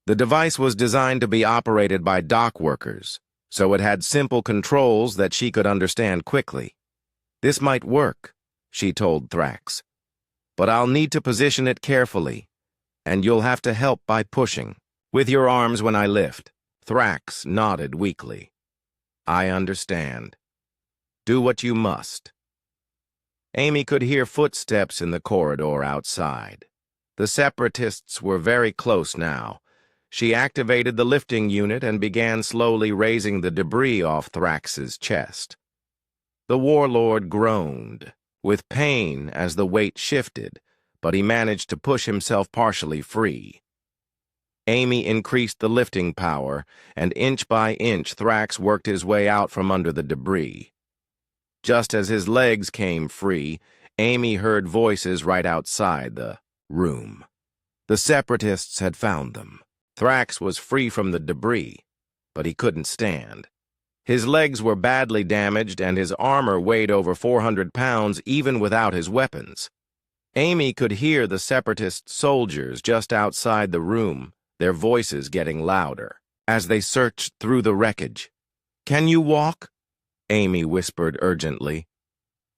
[SPEAKER 1] The device was designed to be operated by dock workers, so it had simple controls that she could understand quickly. This might work, she told Thrax, but I'll need to position it carefully, and you'll have to help by pushing with your arms when I lift. Thrax nodded weakly. I understand. Do what you must. Amy could hear footsteps in the corridor outside. The Separatists were very close now. She activated the lifting unit and began slowly raising the debris off Thrax's chest. The Warlord groaned, with pain as the weight shifted, but he managed to push himself partially free. Amy increased the lifting power, and inch by inch Thrax worked his way out from under the debris. Just as his legs came free, Amy heard voices right outside the room. The Separatists had found them. Thrax was free from the debris, but he couldn't stand. His legs were badly damaged, and his armor weighed over 400 pounds even without his weapons. Amy could hear the Separatist soldiers just outside the room, their voices getting louder, as they searched through the wreckage. Can you walk? Amy whispered urgently.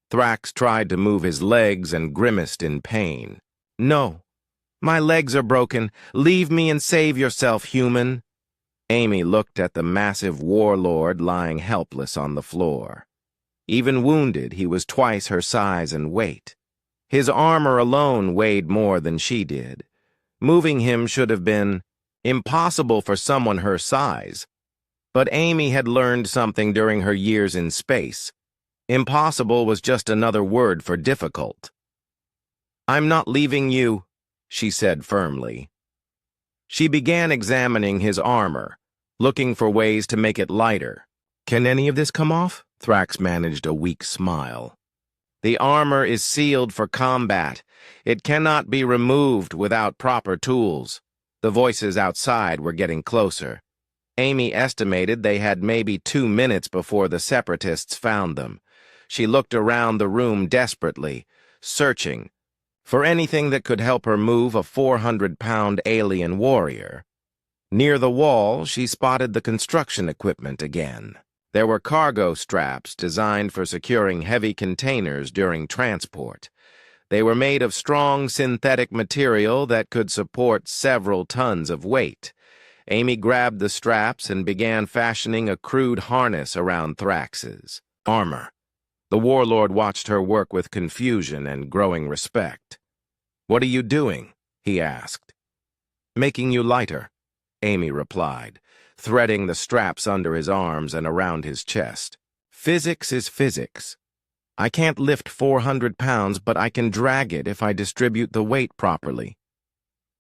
[SPEAKER 1] Thrax tried to move his legs and grimaced in pain. No, my legs are broken. Leave me and save yourself, human. Amy looked at the massive Warlord lying helpless on the floor. Even wounded, he was twice her size and weight. His armor alone weighed more than she did. Moving him should have been impossible for someone her size. But Amy had learned something during her years in space. Impossible was just another word for difficult. I'm not leaving you, she said firmly. She began examining his armor, looking for ways to make it lighter. Can any of this come off? Thrax managed a weak smile. The armor is sealed for combat. It cannot be removed without proper tools. The voices outside were getting closer. Amy estimated they had maybe 2 minutes before the Separatists found them. She looked around the room desperately, searching for anything that could help her move a 400-pound alien warrior. Near the wall, she spotted the construction equipment again. There were cargo straps designed for securing heavy containers during transport. They were made of strong synthetic material that could support several tons of weight. Amy grabbed the straps and began fashioning a crude harness around Thrax's armor. The Warlord watched her work with confusion and growing respect. What are you doing? He asked. Making you lighter, Amy replied, threading the straps under his arms and around his chest. Physics is physics. I can't lift 400 pounds, but I can drag it if I distribute the weight properly.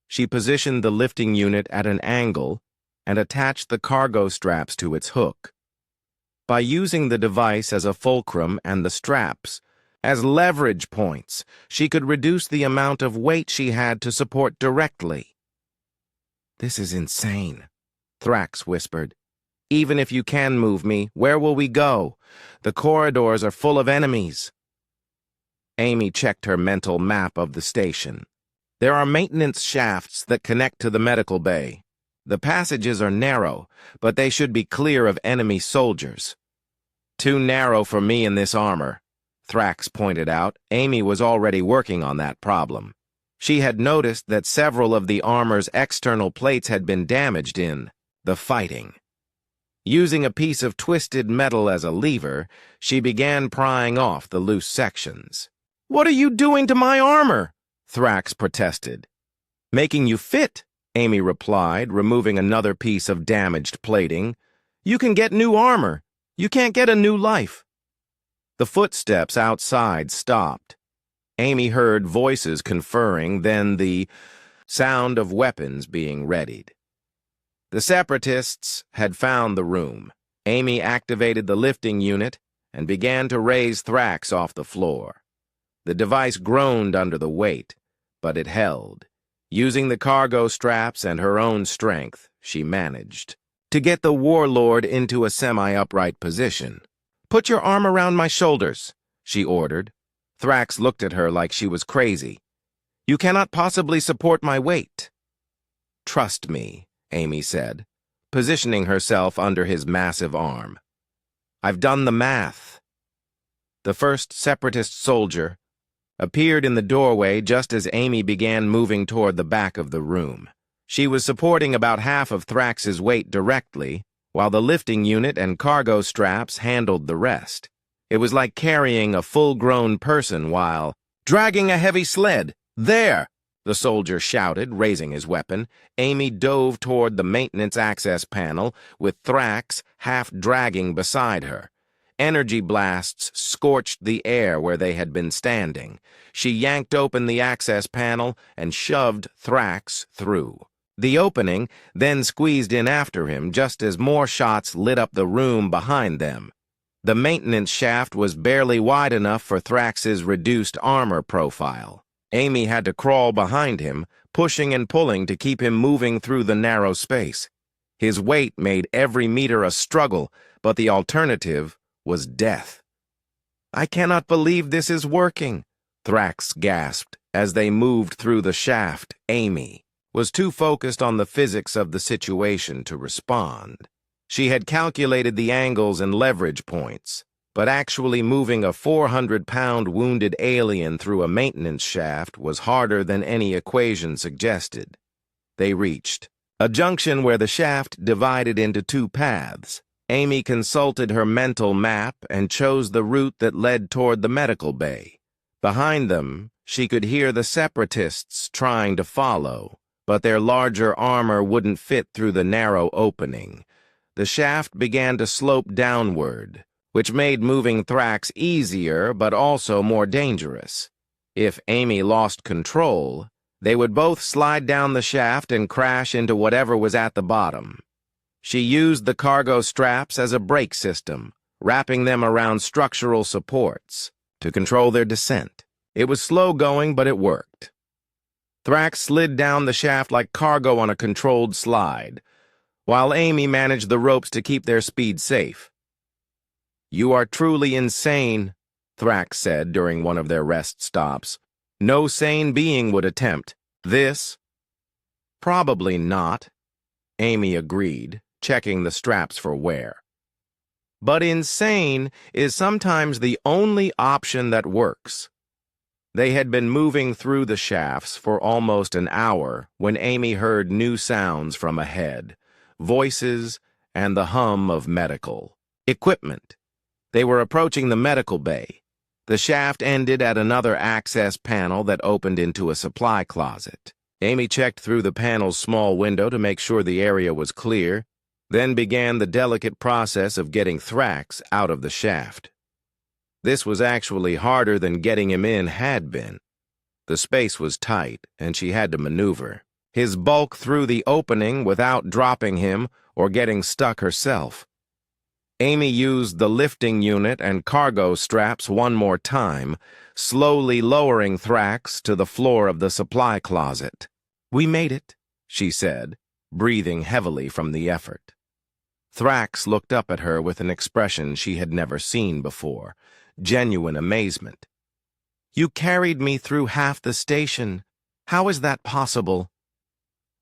[SPEAKER 1] She positioned the lifting unit at an angle and attached the cargo straps to its hook. By using the device as a fulcrum and the straps as leverage points, she could reduce the amount of weight she had to support directly. This is insane, Thrax whispered. Even if you can move me, where will we go? The corridors are full of enemies. Amy checked her mental map of the station. There are maintenance shafts that connect to the medical bay. The passages are narrow, but they should be clear of enemy soldiers. Too narrow for me in this armor, Thrax pointed out. Amy was already working on that problem. She had noticed that several of the armor's external plates had been damaged in the fighting. Using a piece of twisted metal as a lever, she began prying off the loose sections. What are you doing to my armor? Thrax protested. Making you fit, Amy replied, removing another piece of damaged plating. You can get new armor. You can't get a new life. The footsteps outside stopped. Amy heard voices conferring, then the sound of weapons being readied. The Separatists had found the room. Amy activated the lifting unit and began to raise Thrax off the floor. The device groaned under the weight, but it held. Using the cargo straps and her own strength, she managed to get the Warlord into a semi-upright position. "Put your arm around my shoulders," she ordered. Thrax looked at her like she was crazy. "You cannot possibly support my weight." "Trust me," Amy said, positioning herself under his massive arm. "I've done the math." The first Separatist soldier appeared in the doorway just as Amy began moving toward the back of the room. She was supporting about half of Thrax's weight directly, while the lifting unit and cargo straps handled the rest. It was like carrying a full-grown person while dragging a heavy sled. "There!" the soldier shouted, raising his weapon. Amy dove toward the maintenance access panel, with Thrax half dragging beside her. Energy blasts scorched the air where they had been standing. She yanked open the access panel and shoved Thrax through. The opening then squeezed in after him just as more shots lit up the room behind them. The maintenance shaft was barely wide enough for Thrax's reduced armor profile. Amy had to crawl behind him, pushing and pulling to keep him moving through the narrow space. His weight made every meter a struggle, but the alternative was death. "I cannot believe this is working," Thrax gasped as they moved through the shaft. Amy was too focused on the physics of the situation to respond. She had calculated the angles and leverage points, but actually moving a 400-pound wounded alien through a maintenance shaft was harder than any equation suggested. They reached a junction where the shaft divided into two paths. Amy consulted her mental map and chose the route that led toward the medical bay. Behind them, she could hear the Separatists trying to follow, but their larger armor wouldn't fit through the narrow opening. The shaft began to slope downward, which made moving Thrax easier but also more dangerous. If Amy lost control, they would both slide down the shaft and crash into whatever was at the bottom. She used the cargo straps as a brake system, wrapping them around structural supports to control their descent. It was slow going, but it worked. Thrax slid down the shaft like cargo on a controlled slide, while Amy managed the ropes to keep their speed safe. "You are truly insane," Thrax said during one of their rest stops. "No sane being would attempt this." "Probably not," Amy agreed, checking the straps for wear. "But insane is sometimes the only option that works." They had been moving through the shafts for almost an hour when Amy heard new sounds from ahead, voices and the hum of medical equipment. They were approaching the medical bay. The shaft ended at another access panel that opened into a supply closet. Amy checked through the panel's small window to make sure the area was clear, then began the delicate process of getting Thrax out of the shaft. This was actually harder than getting him in had been. The space was tight, and she had to maneuver his bulk through the opening without dropping him or getting stuck herself. Amy used the lifting unit and cargo straps one more time, slowly lowering Thrax to the floor of the supply closet. "We made it," she said, breathing heavily from the effort. Thrax looked up at her with an expression she had never seen before, genuine amazement. "You carried me through half the station. How is that possible?"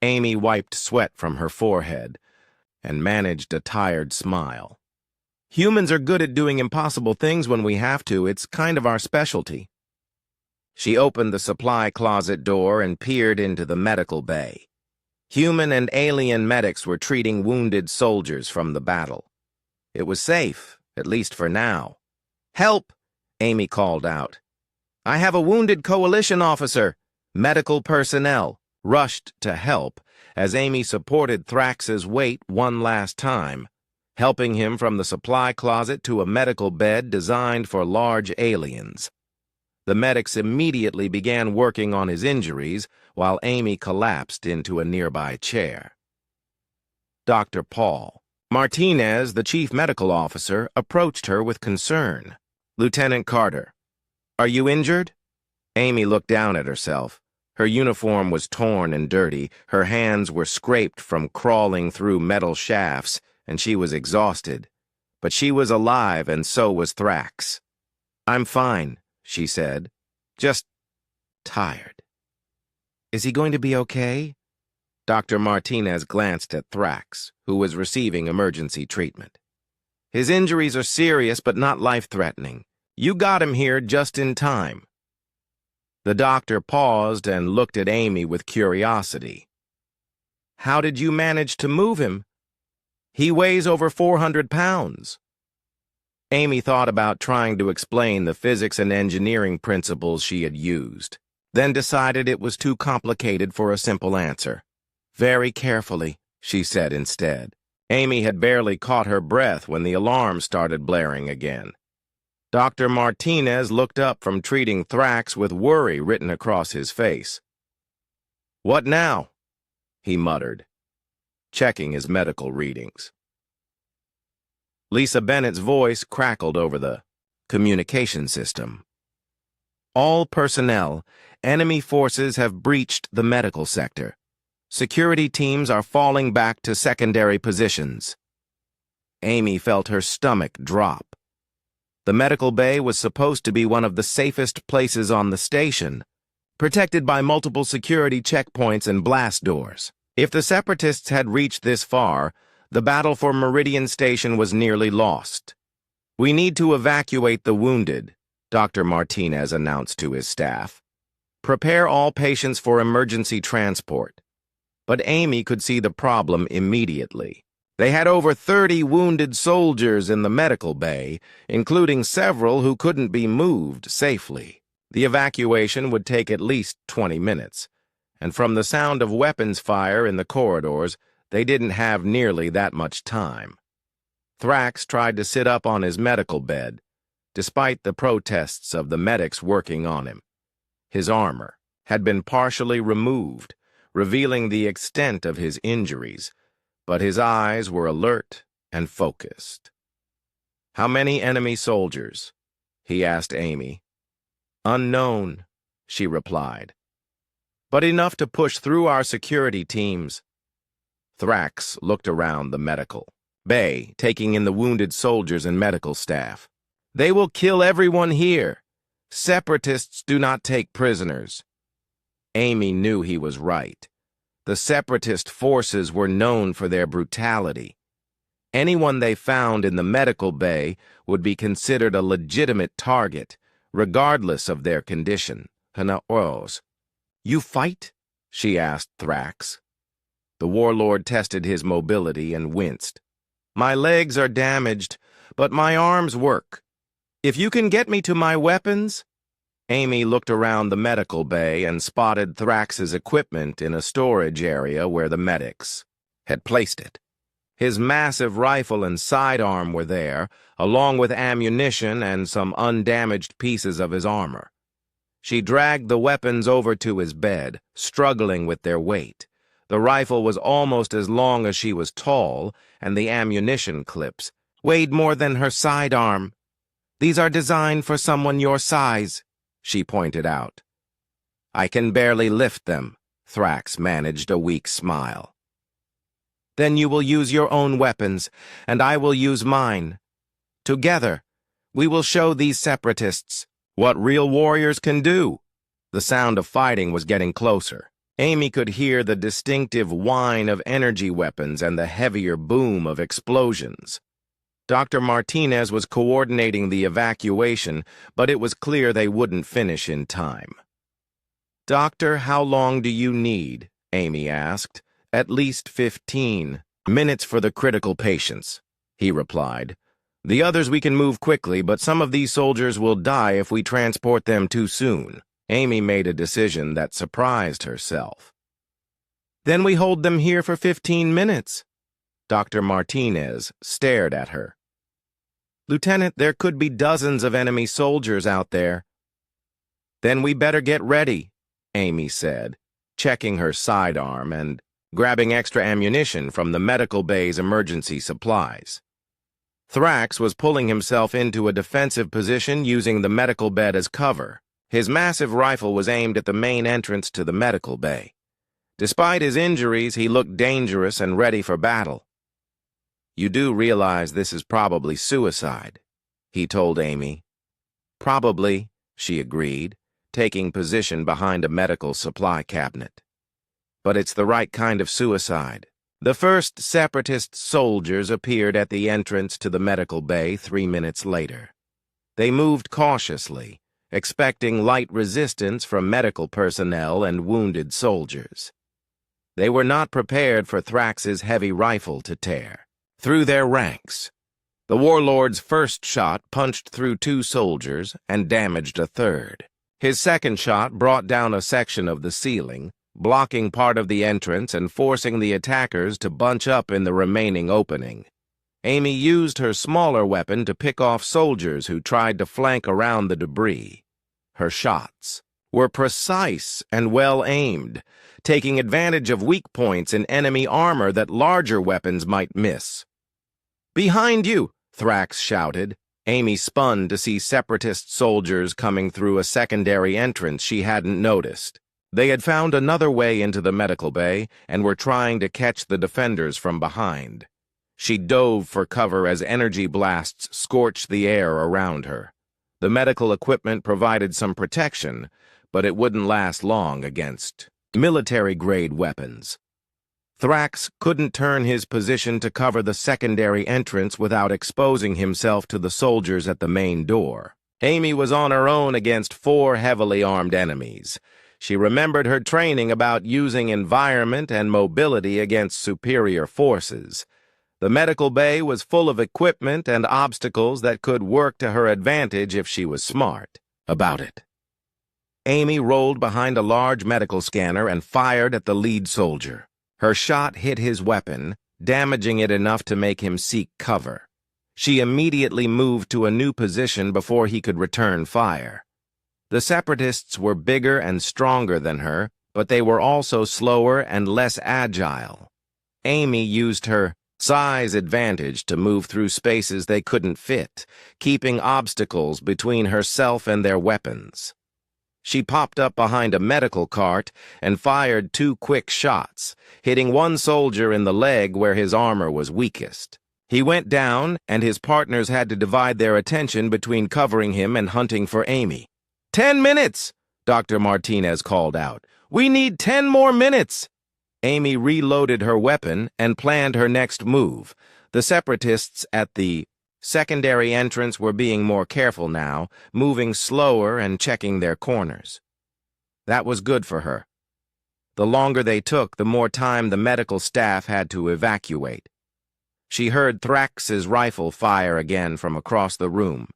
[SPEAKER 1] Amy wiped sweat from her forehead and managed a tired smile. "Humans are good at doing impossible things when we have to. It's kind of our specialty." She opened the supply closet door and peered into the medical bay. Human and alien medics were treating wounded soldiers from the battle. It was safe, at least for now. "Help!" Amy called out. "I have a wounded coalition officer." Medical personnel rushed to help as Amy supported Thrax's weight one last time, helping him from the supply closet to a medical bed designed for large aliens. The medics immediately began working on his injuries, while Amy collapsed into a nearby chair. Dr. Paul Martinez, the chief medical officer, approached her with concern. "Lieutenant Carter, are you injured?" Amy looked down at herself. Her uniform was torn and dirty, her hands were scraped from crawling through metal shafts, and she was exhausted. But she was alive, and so was Thrax. "I'm fine," she said. "Just tired." "Is he going to be okay?" Dr. Martinez glanced at Thrax, who was receiving emergency treatment. "His injuries are serious but not life-threatening. You got him here just in time." The doctor paused and looked at Amy with curiosity. "How did you manage to move him? He weighs over 400 pounds. Amy thought about trying to explain the physics and engineering principles she had used, then decided it was too complicated for a simple answer. "Very carefully," she said instead. Amy had barely caught her breath when the alarm started blaring again. Dr. Martinez looked up from treating Thrax with worry written across his face. "What now?" he muttered, checking his medical readings. Lisa Bennett's voice crackled over the communication system. "All personnel, enemy forces have breached the medical sector. Security teams are falling back to secondary positions." Amy felt her stomach drop. The medical bay was supposed to be one of the safest places on the station, protected by multiple security checkpoints and blast doors. If the Separatists had reached this far, the battle for Meridian Station was nearly lost. "We need to evacuate the wounded," Dr. Martinez announced to his staff. "Prepare all patients for emergency transport." But Amy could see the problem immediately. They had over 30 wounded soldiers in the medical bay, including several who couldn't be moved safely. The evacuation would take at least 20 minutes, and from the sound of weapons fire in the corridors, they didn't have nearly that much time. Thrax tried to sit up on his medical bed, despite the protests of the medics working on him. His armor had been partially removed, revealing the extent of his injuries, but his eyes were alert and focused. "How many enemy soldiers?" he asked Amy. "Unknown," she replied. "But enough to push through our security teams." Thrax looked around the medical bay, taking in the wounded soldiers and medical staff. "They will kill everyone here. Separatists do not take prisoners." Amy knew he was right. The Separatist forces were known for their brutality. Anyone they found in the medical bay would be considered a legitimate target, regardless of their condition. "You fight?" she asked Thrax. The warlord tested his mobility and winced. "My legs are damaged, but my arms work. If you can get me to my weapons—" Amy looked around the medical bay and spotted Thrax's equipment in a storage area where the medics had placed it. His massive rifle and sidearm were there, along with ammunition and some undamaged pieces of his armor. She dragged the weapons over to his bed, struggling with their weight. The rifle was almost as long as she was tall, and the ammunition clips weighed more than her sidearm. "These are designed for someone your size," she pointed out. "I can barely lift them," Thrax managed a weak smile. "Then you will use your own weapons, and I will use mine. Together, we will show these Separatists what real warriors can do." The sound of fighting was getting closer. Amy could hear the distinctive whine of energy weapons and the heavier boom of explosions. Dr. Martinez was coordinating the evacuation, but it was clear they wouldn't finish in time. "Doctor, how long do you need?" Amy asked. "At least 15 minutes for the critical patients," he replied. "The others we can move quickly, but some of these soldiers will die if we transport them too soon." Amy made a decision that surprised herself. "Then we hold them here for 15 minutes. Dr. Martinez stared at her. "Lieutenant, there could be dozens of enemy soldiers out there." "Then we better get ready," Amy said. checking her sidearm and grabbing extra ammunition from the medical bay's emergency supplies. Thrax was pulling himself into a defensive position using the medical bed as cover. His massive rifle was aimed at the main entrance to the medical bay. Despite his injuries, he looked dangerous and ready for battle. "You do realize this is probably suicide," he told Amy. "Probably," she agreed, taking position behind a medical supply cabinet. "But it's the right kind of suicide." The first Separatist soldiers appeared at the entrance to the medical bay 3 minutes later. They moved cautiously, expecting light resistance from medical personnel and wounded soldiers. They were not prepared for Thrax's heavy rifle to tear through their ranks. The Warlord's first shot punched through 2 soldiers and damaged a third. His second shot brought down a section of the ceiling, blocking part of the entrance and forcing the attackers to bunch up in the remaining opening. Amy used her smaller weapon to pick off soldiers who tried to flank around the debris. Her shots were precise and well-aimed, taking advantage of weak points in enemy armor that larger weapons might miss. "Behind you!" Thrax shouted. Amy spun to see Separatist soldiers coming through a secondary entrance she hadn't noticed. They had found another way into the medical bay and were trying to catch the defenders from behind. She dove for cover as energy blasts scorched the air around her. The medical equipment provided some protection, but it wouldn't last long against military-grade weapons. Thrax couldn't turn his position to cover the secondary entrance without exposing himself to the soldiers at the main door. Amy was on her own against 4 heavily armed enemies. She remembered her training about using environment and mobility against superior forces. The medical bay was full of equipment and obstacles that could work to her advantage if she was smart about it. Amy rolled behind a large medical scanner and fired at the lead soldier. Her shot hit his weapon, damaging it enough to make him seek cover. She immediately moved to a new position before he could return fire. The Separatists were bigger and stronger than her, but they were also slower and less agile. Amy used her size advantage to move through spaces they couldn't fit, keeping obstacles between herself and their weapons. She popped up behind a medical cart and fired 2 quick shots, hitting one soldier in the leg where his armor was weakest. He went down, and his partners had to divide their attention between covering him and hunting for Amy. 10 minutes! Dr. Martinez called out. "We need 10 more minutes!" Amy reloaded her weapon and planned her next move. The Separatists at the secondary entrance were being more careful now, moving slower and checking their corners. That was good for her. The longer they took, the more time the medical staff had to evacuate. She heard Thrax's rifle fire again from across the room,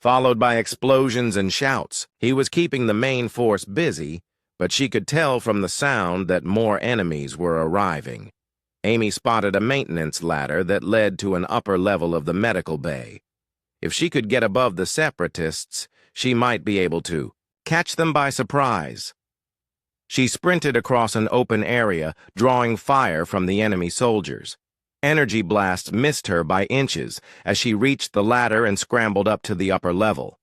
[SPEAKER 1] followed by explosions and shouts. He was keeping the main force busy, but she could tell from the sound that more enemies were arriving. Amy spotted a maintenance ladder that led to an upper level of the medical bay. If she could get above the Separatists, she might be able to catch them by surprise. She sprinted across an open area, drawing fire from the enemy soldiers. Energy blasts missed her by inches as she reached the ladder and scrambled up to the upper level.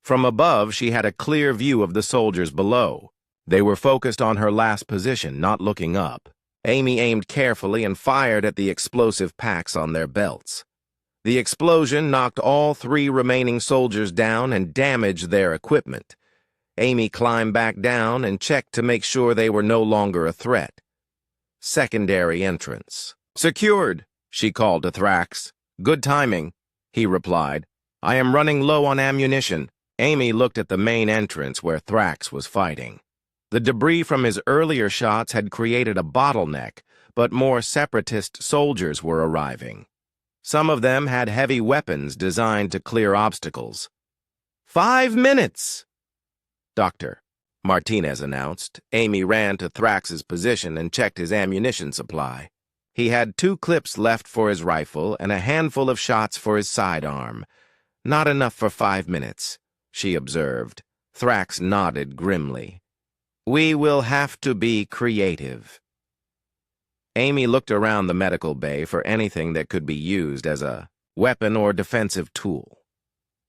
[SPEAKER 1] From above, she had a clear view of the soldiers below. They were focused on her last position, not looking up. Amy aimed carefully and fired at the explosive packs on their belts. The explosion knocked all 3 remaining soldiers down and damaged their equipment. Amy climbed back down and checked to make sure they were no longer a threat. Secondary entrance. "Secured," she called to Thrax. "Good timing," he replied. "I am running low on ammunition." Amy looked at the main entrance where Thrax was fighting. The debris from his earlier shots had created a bottleneck, but more Separatist soldiers were arriving. Some of them had heavy weapons designed to clear obstacles. 5 minutes! "Doctor," Martinez announced. Amy ran to Thrax's position and checked his ammunition supply. He had 2 clips left for his rifle and a handful of shots for his sidearm. "Not enough for 5 minutes," she observed. Thrax nodded grimly. We will have to be creative. Amy looked around the medical bay for anything that could be used as a weapon or defensive tool.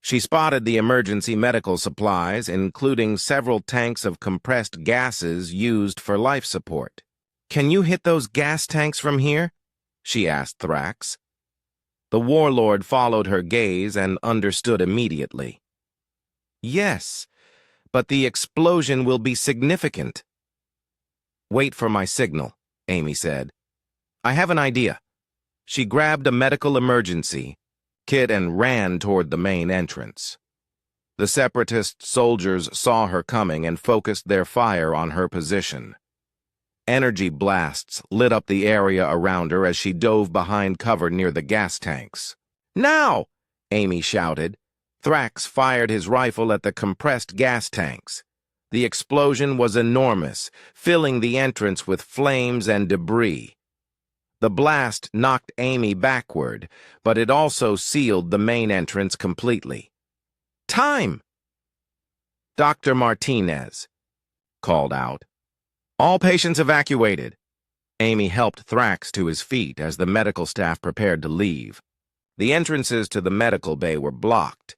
[SPEAKER 1] She spotted the emergency medical supplies, including several tanks of compressed gases used for life support. "Can you hit those gas tanks from here?" she asked Thrax. The Warlord followed her gaze and understood immediately. "Yes, but the explosion will be significant." "Wait for my signal," Amy said. "I have an idea." She grabbed a medical emergency kit and ran toward the main entrance. The Separatist soldiers saw her coming and focused their fire on her position. Energy blasts lit up the area around her as she dove behind cover near the gas tanks. "Now!" Amy shouted. Thrax fired his rifle at the compressed gas tanks. The explosion was enormous, filling the entrance with flames and debris. The blast knocked Amy backward, but it also sealed the main entrance completely. "Time!" "Dr. Martinez," called out. "All patients evacuated." Amy helped Thrax to his feet as the medical staff prepared to leave. The entrances to the medical bay were blocked,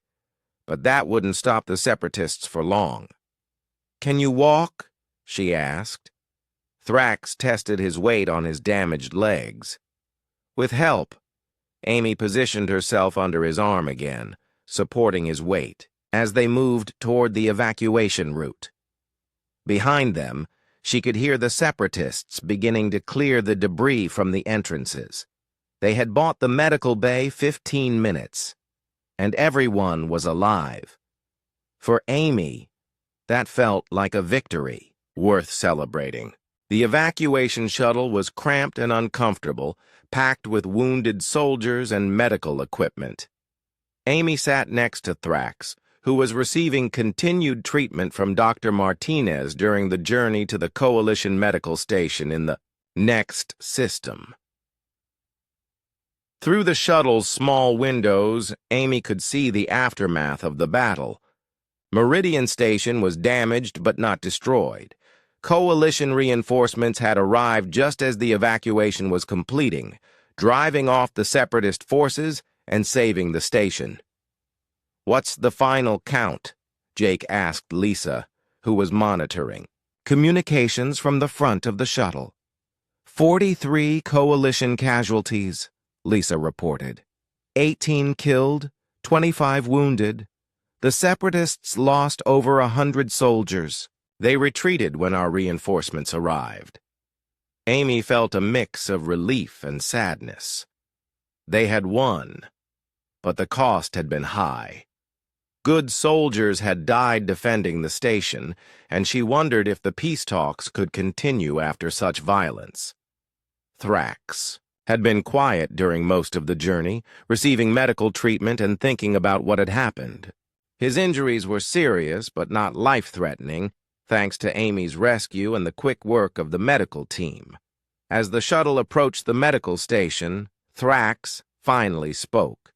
[SPEAKER 1] but that wouldn't stop the Separatists for long. "Can you walk?" she asked. Thrax tested his weight on his damaged legs. With help, Amy positioned herself under his arm again, supporting his weight, as they moved toward the evacuation route. Behind them, she could hear the Separatists beginning to clear the debris from the entrances. They had bought the medical bay 15 minutes, and everyone was alive. For Amy, that felt like a victory, worth celebrating. The evacuation shuttle was cramped and uncomfortable, packed with wounded soldiers and medical equipment. Amy sat next to Thrax, who was receiving continued treatment from Dr. Martinez during the journey to the Coalition medical station in the next system. Through the shuttle's small windows, Amy could see the aftermath of the battle. Meridian Station was damaged but not destroyed. Coalition reinforcements had arrived just as the evacuation was completing, driving off the Separatist forces and saving the station. "What's the final count?" Jake asked Lisa, who was monitoring. "Communications from the front of the shuttle. 43 Coalition casualties," Lisa reported. 18 killed, 25 wounded. The Separatists lost over 100 soldiers. They retreated when our reinforcements arrived. Amy felt a mix of relief and sadness. They had won, but the cost had been high. Good soldiers had died defending the station, and she wondered if the peace talks could continue after such violence. Thrax had been quiet during most of the journey, receiving medical treatment and thinking about what had happened. His injuries were serious but not life-threatening, thanks to Amy's rescue and the quick work of the medical team. As the shuttle approached the medical station, Thrax finally spoke.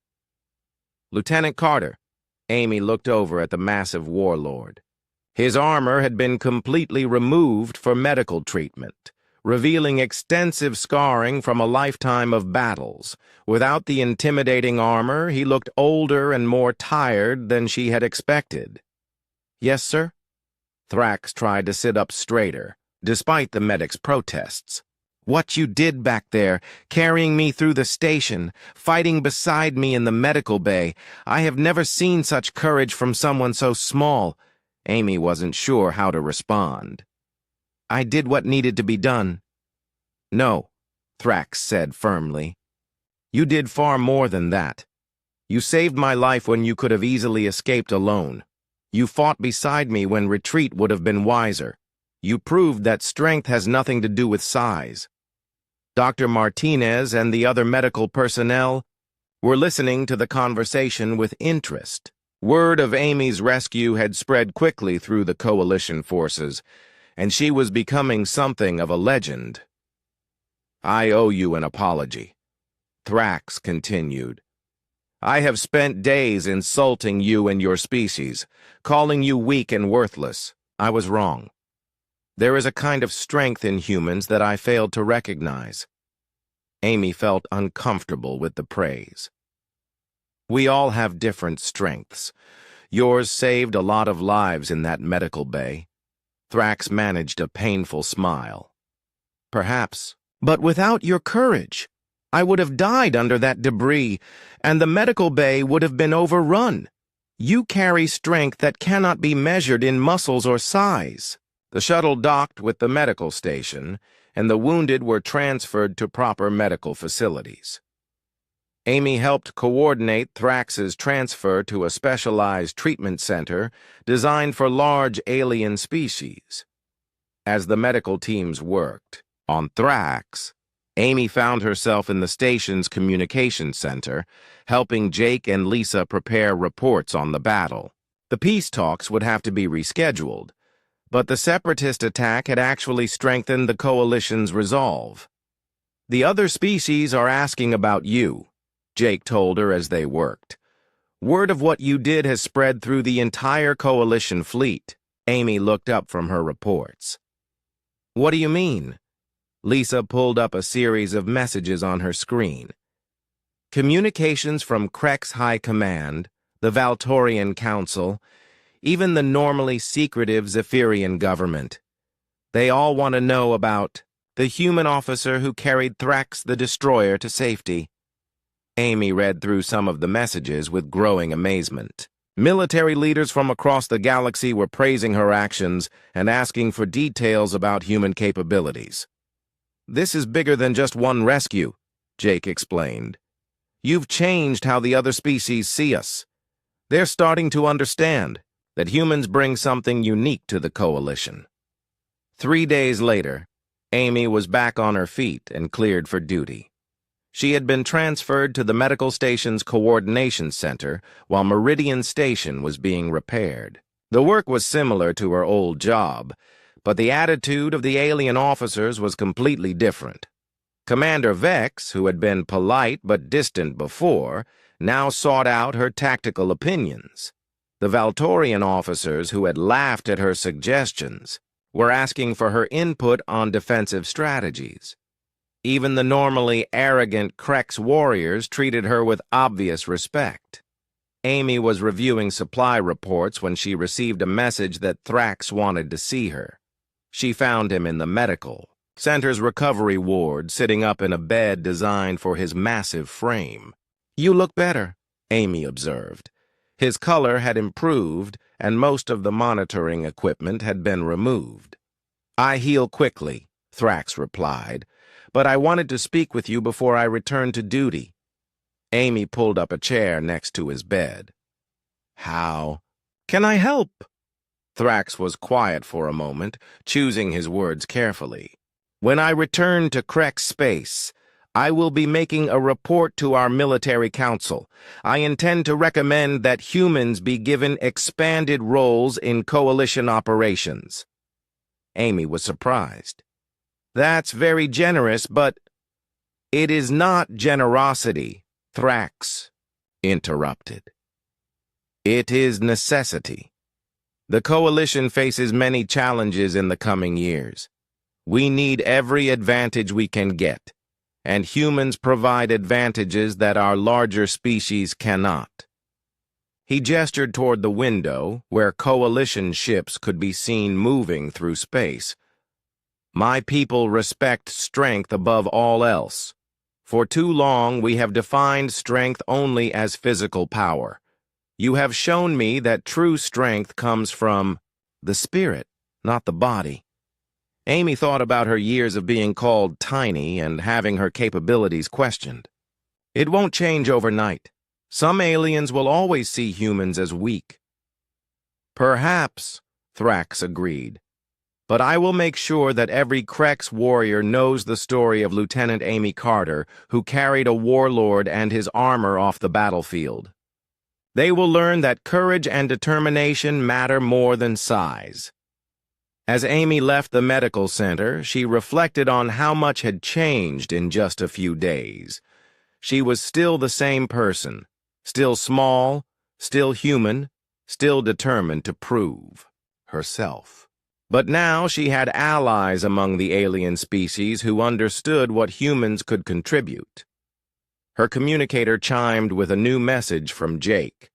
[SPEAKER 1] "Lieutenant Carter." Amy looked over at the massive Warlord. His armor had been completely removed for medical treatment, revealing extensive scarring from a lifetime of battles. Without the intimidating armor, he looked older and more tired than she had expected. "Yes, sir?" Thrax tried to sit up straighter, despite the medic's protests. "What you did back there, carrying me through the station, fighting beside me in the medical bay, I have never seen such courage from someone so small." Amy wasn't sure how to respond. "I did what needed to be done." "No," Thrax said firmly. "You did far more than that. You saved my life when you could have easily escaped alone. You fought beside me when retreat would have been wiser. You proved that strength has nothing to do with size." Dr. Martinez and the other medical personnel were listening to the conversation with interest. Word of Amy's rescue had spread quickly through the Coalition forces, and she was becoming something of a legend. "I owe you an apology," Thrax continued. "I have spent days insulting you and your species, calling you weak and worthless. I was wrong. There is a kind of strength in humans that I failed to recognize. Amy felt uncomfortable with the praise. We all have different strengths. Yours saved a lot of lives in that medical bay. Thrax managed a painful smile. Perhaps, but without your courage, I would have died under that debris, and the medical bay would have been overrun. You carry strength that cannot be measured in muscles or size. The shuttle docked with the medical station, and the wounded were transferred to proper medical facilities. Amy helped coordinate Thrax's transfer to a specialized treatment center designed for large alien species. As the medical teams worked on Thrax, Amy found herself in the station's communications center, helping Jake and Lisa prepare reports on the battle. The peace talks would have to be rescheduled, but the separatist attack had actually strengthened the coalition's resolve. The other species are asking about you, Jake told her as they worked. Word of what you did has spread through the entire coalition fleet. Amy looked up from her reports. What do you mean? Lisa pulled up a series of messages on her screen. Communications from Krex High Command, the Valtorian Council, even the normally secretive Zephyrian government. They all want to know about the human officer who carried Thrax the Destroyer to safety. Amy read through some of the messages with growing amazement. Military leaders from across the galaxy were praising her actions and asking for details about human capabilities. This is bigger than just one rescue, Jake explained. You've changed how the other species see us. They're starting to understand that humans bring something unique to the coalition. 3 days later, Amy was back on her feet and cleared for duty. She had been transferred to the medical station's coordination center while Meridian Station was being repaired. The work was similar to her old job, but the attitude of the alien officers was completely different. Commander Vex, who had been polite but distant before, now sought out her tactical opinions. The Valtorian officers, who had laughed at her suggestions, were asking for her input on defensive strategies. Even the normally arrogant Krex warriors treated her with obvious respect. Amy was reviewing supply reports when she received a message that Thrax wanted to see her. She found him in the medical center's recovery ward, sitting up in a bed designed for his massive frame. You look better, Amy observed. His color had improved, and most of the monitoring equipment had been removed. I heal quickly, Thrax replied, but I wanted to speak with you before I returned to duty. Amy pulled up a chair next to his bed. How can I help? Thrax was quiet for a moment, choosing his words carefully. When I return to Krex space, I will be making a report to our military council. I intend to recommend that humans be given expanded roles in coalition operations. Amy was surprised. That's very generous, but it is not generosity, Thrax interrupted. It is necessity. The coalition faces many challenges in the coming years. We need every advantage we can get, and humans provide advantages that our larger species cannot. He gestured toward the window, where coalition ships could be seen moving through space. My people respect strength above all else. For too long, we have defined strength only as physical power. You have shown me that true strength comes from the spirit, not the body. Amy thought about her years of being called tiny and having her capabilities questioned. It won't change overnight. Some aliens will always see humans as weak. Perhaps, Thrax agreed. But I will make sure that every Krex warrior knows the story of Lieutenant Amy Carter, who carried a warlord and his armor off the battlefield. They will learn that courage and determination matter more than size. As Amy left the medical center, she reflected on how much had changed in just a few days. She was still the same person, still small, still human, still determined to prove herself. But now she had allies among the alien species who understood what humans could contribute. Her communicator chimed with a new message from Jake.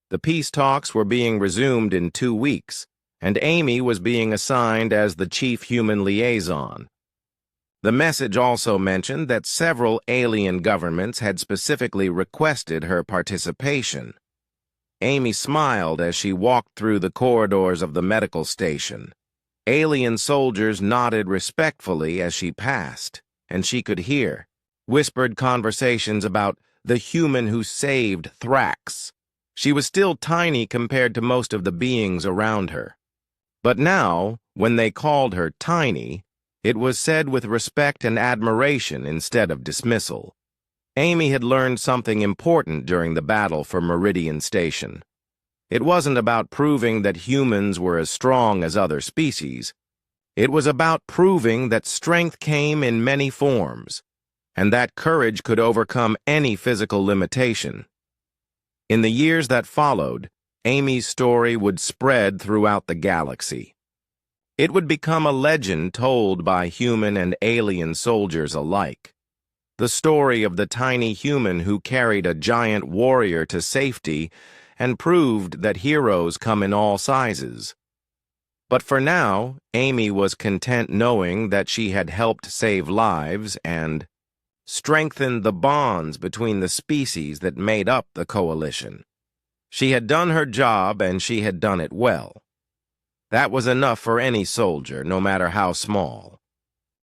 [SPEAKER 1] The peace talks were being resumed in 2 weeks, and Amy was being assigned as the chief human liaison. The message also mentioned that several alien governments had specifically requested her participation. Amy smiled as she walked through the corridors of the medical station. Alien soldiers nodded respectfully as she passed, and she could hear whispered conversations about the human who saved Thrax. She was still tiny compared to most of the beings around her. But now, when they called her tiny, it was said with respect and admiration instead of dismissal. Amy had learned something important during the battle for Meridian Station. It wasn't about proving that humans were as strong as other species. It was about proving that strength came in many forms, and that courage could overcome any physical limitation. In the years that followed, Amy's story would spread throughout the galaxy. It would become a legend told by human and alien soldiers alike. The story of the tiny human who carried a giant warrior to safety and proved that heroes come in all sizes. But for now, Amy was content knowing that she had helped save lives and strengthened the bonds between the species that made up the coalition. She had done her job, and she had done it well. That was enough for any soldier, no matter how small.